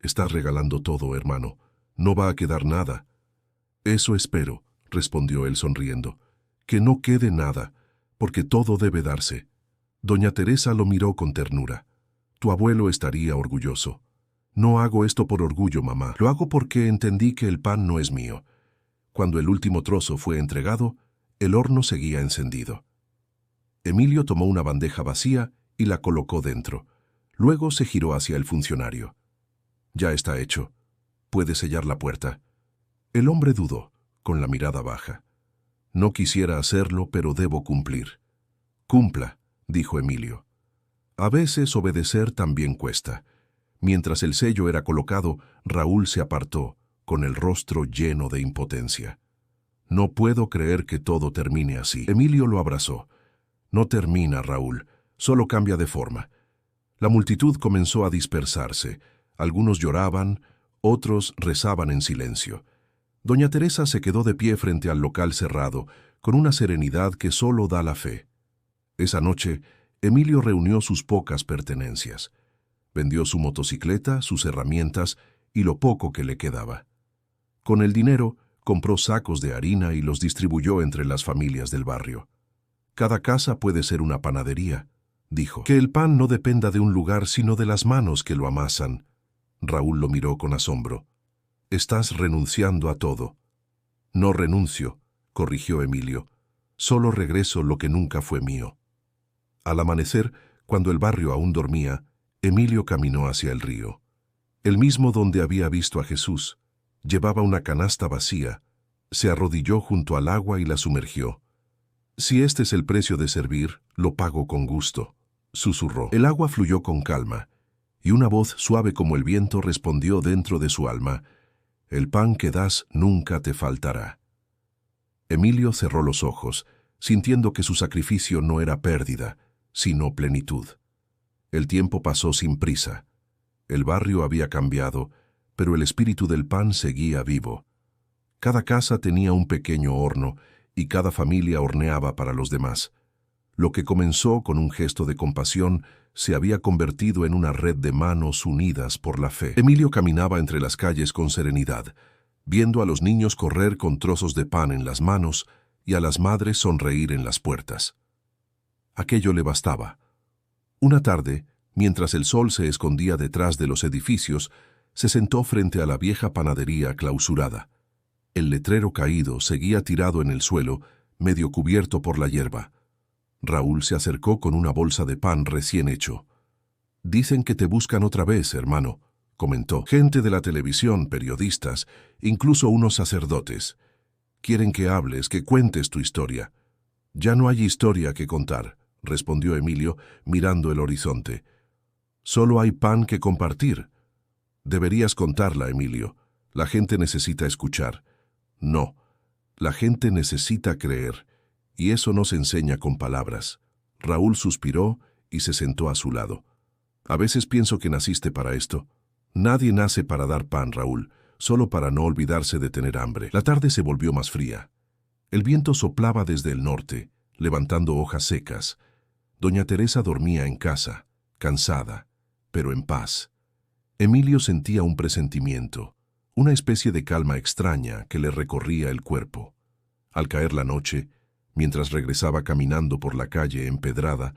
«Estás regalando todo, hermano. No va a quedar nada». «Eso espero», respondió él sonriendo. «Que no quede nada, porque todo debe darse». Doña Teresa lo miró con ternura. «Tu abuelo estaría orgulloso». «No hago esto por orgullo, mamá. Lo hago porque entendí que el pan no es mío». Cuando el último trozo fue entregado, el horno seguía encendido. Emilio tomó una bandeja vacía y la colocó dentro. Luego se giró hacia el funcionario. «Ya está hecho. Puede sellar la puerta». El hombre dudó, con la mirada baja. «No quisiera hacerlo, pero debo cumplir». «Cumpla», dijo Emilio. A veces obedecer también cuesta. Mientras el sello era colocado, Raúl se apartó, con el rostro lleno de impotencia. No puedo creer que todo termine así. Emilio lo abrazó. No termina, Raúl, solo cambia de forma. La multitud comenzó a dispersarse. Algunos lloraban, otros rezaban en silencio. Doña Teresa se quedó de pie frente al local cerrado, con una serenidad que solo da la fe. Esa noche, Emilio reunió sus pocas pertenencias. Vendió su motocicleta, sus herramientas y lo poco que le quedaba. Con el dinero, compró sacos de harina y los distribuyó entre las familias del barrio. Cada casa puede ser una panadería, dijo. Que el pan no dependa de un lugar sino de las manos que lo amasan. Raúl lo miró con asombro. Estás renunciando a todo. No renuncio, corrigió Emilio. Solo regreso lo que nunca fue mío. Al amanecer, cuando el barrio aún dormía, Emilio caminó hacia el río. El mismo donde había visto a Jesús. Llevaba una canasta vacía. Se arrodilló junto al agua y la sumergió. Si este es el precio de servir, lo pago con gusto, susurró. El agua fluyó con calma, y una voz suave como el viento respondió dentro de su alma: el pan que das nunca te faltará. Emilio cerró los ojos, sintiendo que su sacrificio no era pérdida, sino plenitud. El tiempo pasó sin prisa. El barrio había cambiado, pero el espíritu del pan seguía vivo. Cada casa tenía un pequeño horno, y cada familia horneaba para los demás. Lo que comenzó con un gesto de compasión se había convertido en una red de manos unidas por la fe. Emilio caminaba entre las calles con serenidad, viendo a los niños correr con trozos de pan en las manos y a las madres sonreír en las puertas. Aquello le bastaba. Una tarde, mientras el sol se escondía detrás de los edificios, se sentó frente a la vieja panadería clausurada. El letrero caído seguía tirado en el suelo, medio cubierto por la hierba. Raúl se acercó con una bolsa de pan recién hecho. «Dicen que te buscan otra vez, hermano», comentó. «Gente de la televisión, periodistas, incluso unos sacerdotes. Quieren que hables, que cuentes tu historia». «Ya no hay historia que contar», respondió Emilio, mirando el horizonte. «Solo hay pan que compartir». «Deberías contarla, Emilio. La gente necesita escuchar». «No, la gente necesita creer, y eso no se enseña con palabras». Raúl suspiró y se sentó a su lado. «A veces pienso que naciste para esto». «Nadie nace para dar pan, Raúl, solo para no olvidarse de tener hambre». La tarde se volvió más fría. El viento soplaba desde el norte, levantando hojas secas. Doña Teresa dormía en casa, cansada, pero en paz. Emilio sentía un presentimiento, una especie de calma extraña que le recorría el cuerpo. Al caer la noche, mientras regresaba caminando por la calle empedrada,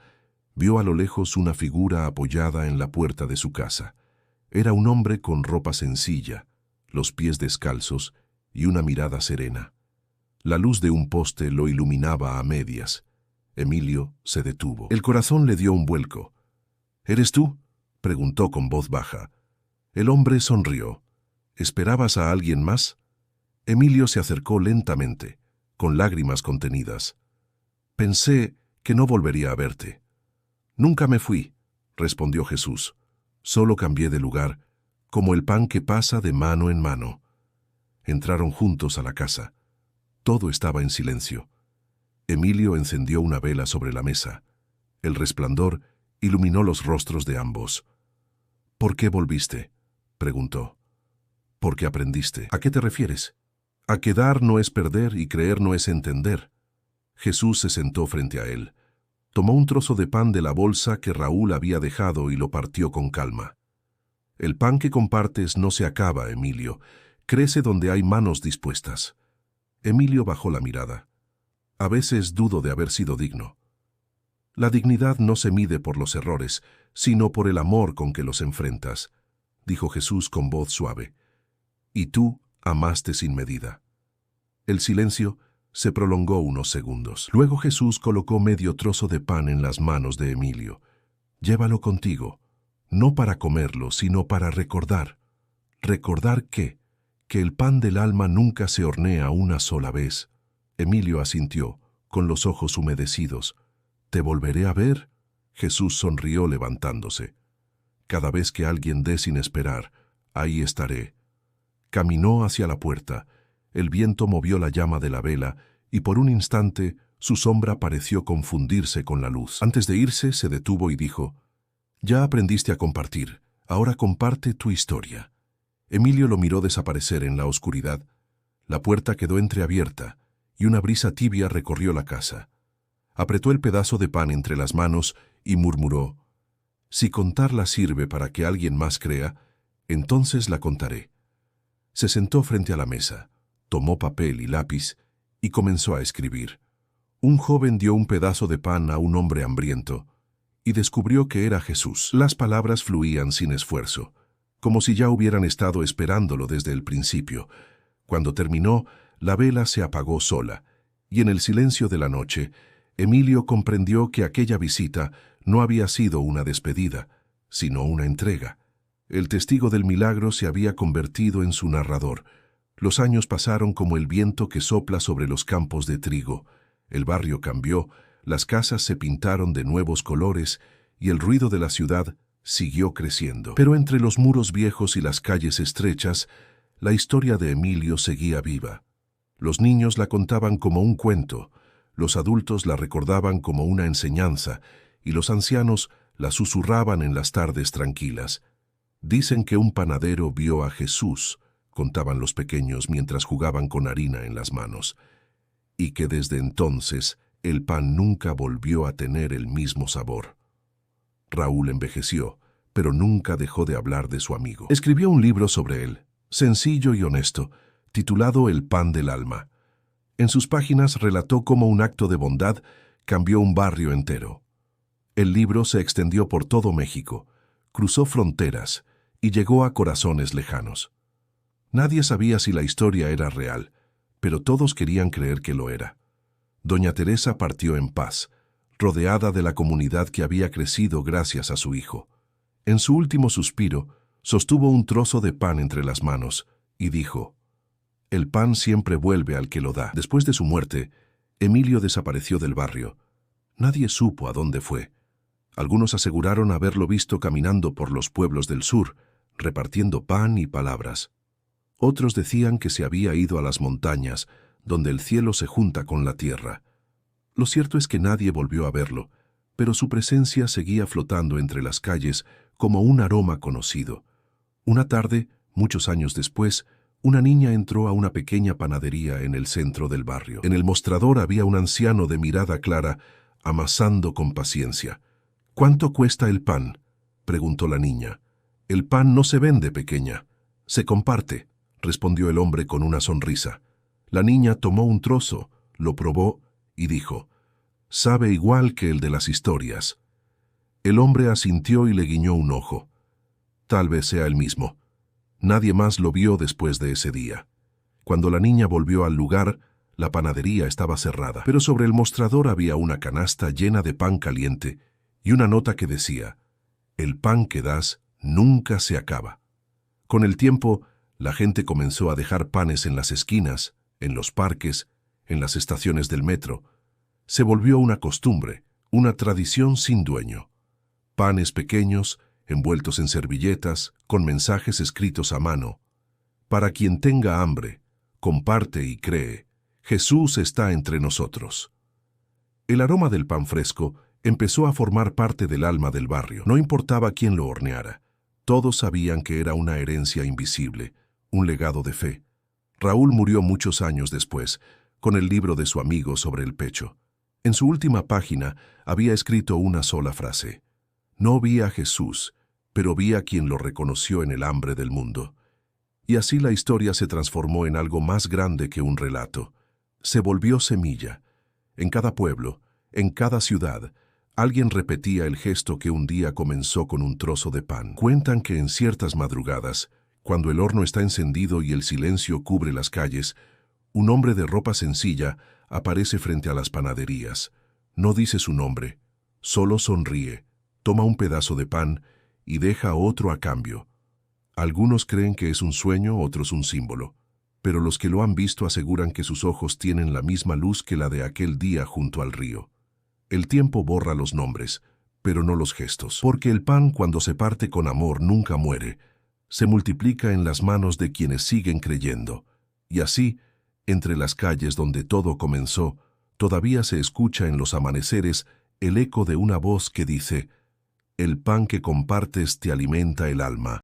vio a lo lejos una figura apoyada en la puerta de su casa. Era un hombre con ropa sencilla, los pies descalzos y una mirada serena. La luz de un poste lo iluminaba a medias. Emilio se detuvo. El corazón le dio un vuelco. «¿Eres tú?», preguntó con voz baja. El hombre sonrió. «¿Esperabas a alguien más?». Emilio se acercó lentamente, con lágrimas contenidas. «Pensé que no volvería a verte». «Nunca me fui», respondió Jesús. «Solo cambié de lugar, como el pan que pasa de mano en mano». Entraron juntos a la casa. Todo estaba en silencio. Emilio encendió una vela sobre la mesa. El resplandor iluminó los rostros de ambos. «¿Por qué volviste?», preguntó. «Porque aprendiste». «¿A qué te refieres?». «A que dar no es perder y creer no es entender». Jesús se sentó frente a él. Tomó un trozo de pan de la bolsa que Raúl había dejado y lo partió con calma. «El pan que compartes no se acaba, Emilio. Crece donde hay manos dispuestas». Emilio bajó la mirada. «A veces dudo de haber sido digno». «La dignidad no se mide por los errores, sino por el amor con que los enfrentas», dijo Jesús con voz suave. «Y tú amaste sin medida». El silencio se prolongó unos segundos. Luego Jesús colocó medio trozo de pan en las manos de Emilio. «Llévalo contigo, no para comerlo, sino para recordar». «¿Recordar qué?». «Que el pan del alma nunca se hornea una sola vez». Emilio asintió, con los ojos humedecidos. «¿Te volveré a ver?». Jesús sonrió levantándose. «Cada vez que alguien dé sin esperar, ahí estaré». Caminó hacia la puerta. el viento movió la llama de la vela y por un instante su sombra pareció confundirse con la luz. Antes de irse, se detuvo y dijo: «Ya aprendiste a compartir, ahora comparte tu historia». Emilio lo miró desaparecer en la oscuridad. La puerta quedó entreabierta y una brisa tibia recorrió la casa. Apretó el pedazo de pan entre las manos y murmuró: «Si contarla sirve para que alguien más crea, entonces la contaré». Se sentó frente a la mesa, tomó papel y lápiz y comenzó a escribir. Un joven dio un pedazo de pan a un hombre hambriento y descubrió que era Jesús. Las palabras fluían sin esfuerzo, como si ya hubieran estado esperándolo desde el principio. Cuando terminó, la vela se apagó sola, y en el silencio de la noche, Emilio comprendió que aquella visita no había sido una despedida, sino una entrega. El testigo del milagro se había convertido en su narrador. Los años pasaron como el viento que sopla sobre los campos de trigo. El barrio cambió, las casas se pintaron de nuevos colores y el ruido de la ciudad siguió creciendo. Pero entre los muros viejos y las calles estrechas, la historia de Emilio seguía viva. Los niños la contaban como un cuento, los adultos la recordaban como una enseñanza y los ancianos la susurraban en las tardes tranquilas. «Dicen que un panadero vio a Jesús», contaban los pequeños mientras jugaban con harina en las manos, «y que desde entonces el pan nunca volvió a tener el mismo sabor». Raúl envejeció, pero nunca dejó de hablar de su amigo. Escribió un libro sobre él, sencillo y honesto, titulado El pan del alma. En sus páginas relató cómo un acto de bondad cambió un barrio entero. El libro se extendió por todo México, cruzó fronteras y llegó a corazones lejanos. Nadie sabía si la historia era real, pero todos querían creer que lo era. Doña Teresa partió en paz, rodeada de la comunidad que había crecido gracias a su hijo. En su último suspiro, sostuvo un trozo de pan entre las manos y dijo: «El pan siempre vuelve al que lo da». Después de su muerte, Emilio desapareció del barrio. Nadie supo a dónde fue. Algunos aseguraron haberlo visto caminando por los pueblos del sur, repartiendo pan y palabras. Otros decían que se había ido a las montañas, donde el cielo se junta con la tierra. Lo cierto es que nadie volvió a verlo, pero su presencia seguía flotando entre las calles como un aroma conocido. Una tarde, muchos años después, una niña entró a una pequeña panadería en el centro del barrio. En el mostrador había un anciano de mirada clara, amasando con paciencia. «¿Cuánto cuesta el pan?», preguntó la niña. «El pan no se vende, pequeña, se comparte», respondió el hombre con una sonrisa. La niña tomó un trozo, lo probó y dijo: «Sabe igual que el de las historias». El hombre asintió y le guiñó un ojo. Tal vez sea el mismo. Nadie más lo vio después de ese día. Cuando la niña volvió al lugar, la panadería estaba cerrada, pero sobre el mostrador había una canasta llena de pan caliente y una nota que decía: «El pan que das nunca se acaba». Con el tiempo, la gente comenzó a dejar panes en las esquinas, en los parques, en las estaciones del metro. Se volvió una costumbre, una tradición sin dueño. Panes pequeños, envueltos en servilletas, con mensajes escritos a mano. «Para quien tenga hambre, comparte y cree, Jesús está entre nosotros». El aroma del pan fresco empezó a formar parte del alma del barrio. No importaba quién lo horneara. Todos sabían que era una herencia invisible, un legado de fe. Raúl murió muchos años después, con el libro de su amigo sobre el pecho. En su última página había escrito una sola frase: «No vi a Jesús, pero vi a quien lo reconoció en el hambre del mundo». Y así la historia se transformó en algo más grande que un relato. Se volvió semilla. En cada pueblo, en cada ciudad, alguien repetía el gesto que un día comenzó con un trozo de pan. Cuentan que en ciertas madrugadas, cuando el horno está encendido y el silencio cubre las calles, un hombre de ropa sencilla aparece frente a las panaderías. No dice su nombre, solo sonríe, toma un pedazo de pan y deja otro a cambio. Algunos creen que es un sueño, otros un símbolo, pero los que lo han visto aseguran que sus ojos tienen la misma luz que la de aquel día junto al río. El tiempo borra los nombres, pero no los gestos, porque el pan, cuando se parte con amor, nunca muere. Se multiplica en las manos de quienes siguen creyendo, y así Entre las calles donde todo comenzó, todavía se escucha en los amaneceres el eco de una voz que dice: «El pan que compartes te alimenta el alma».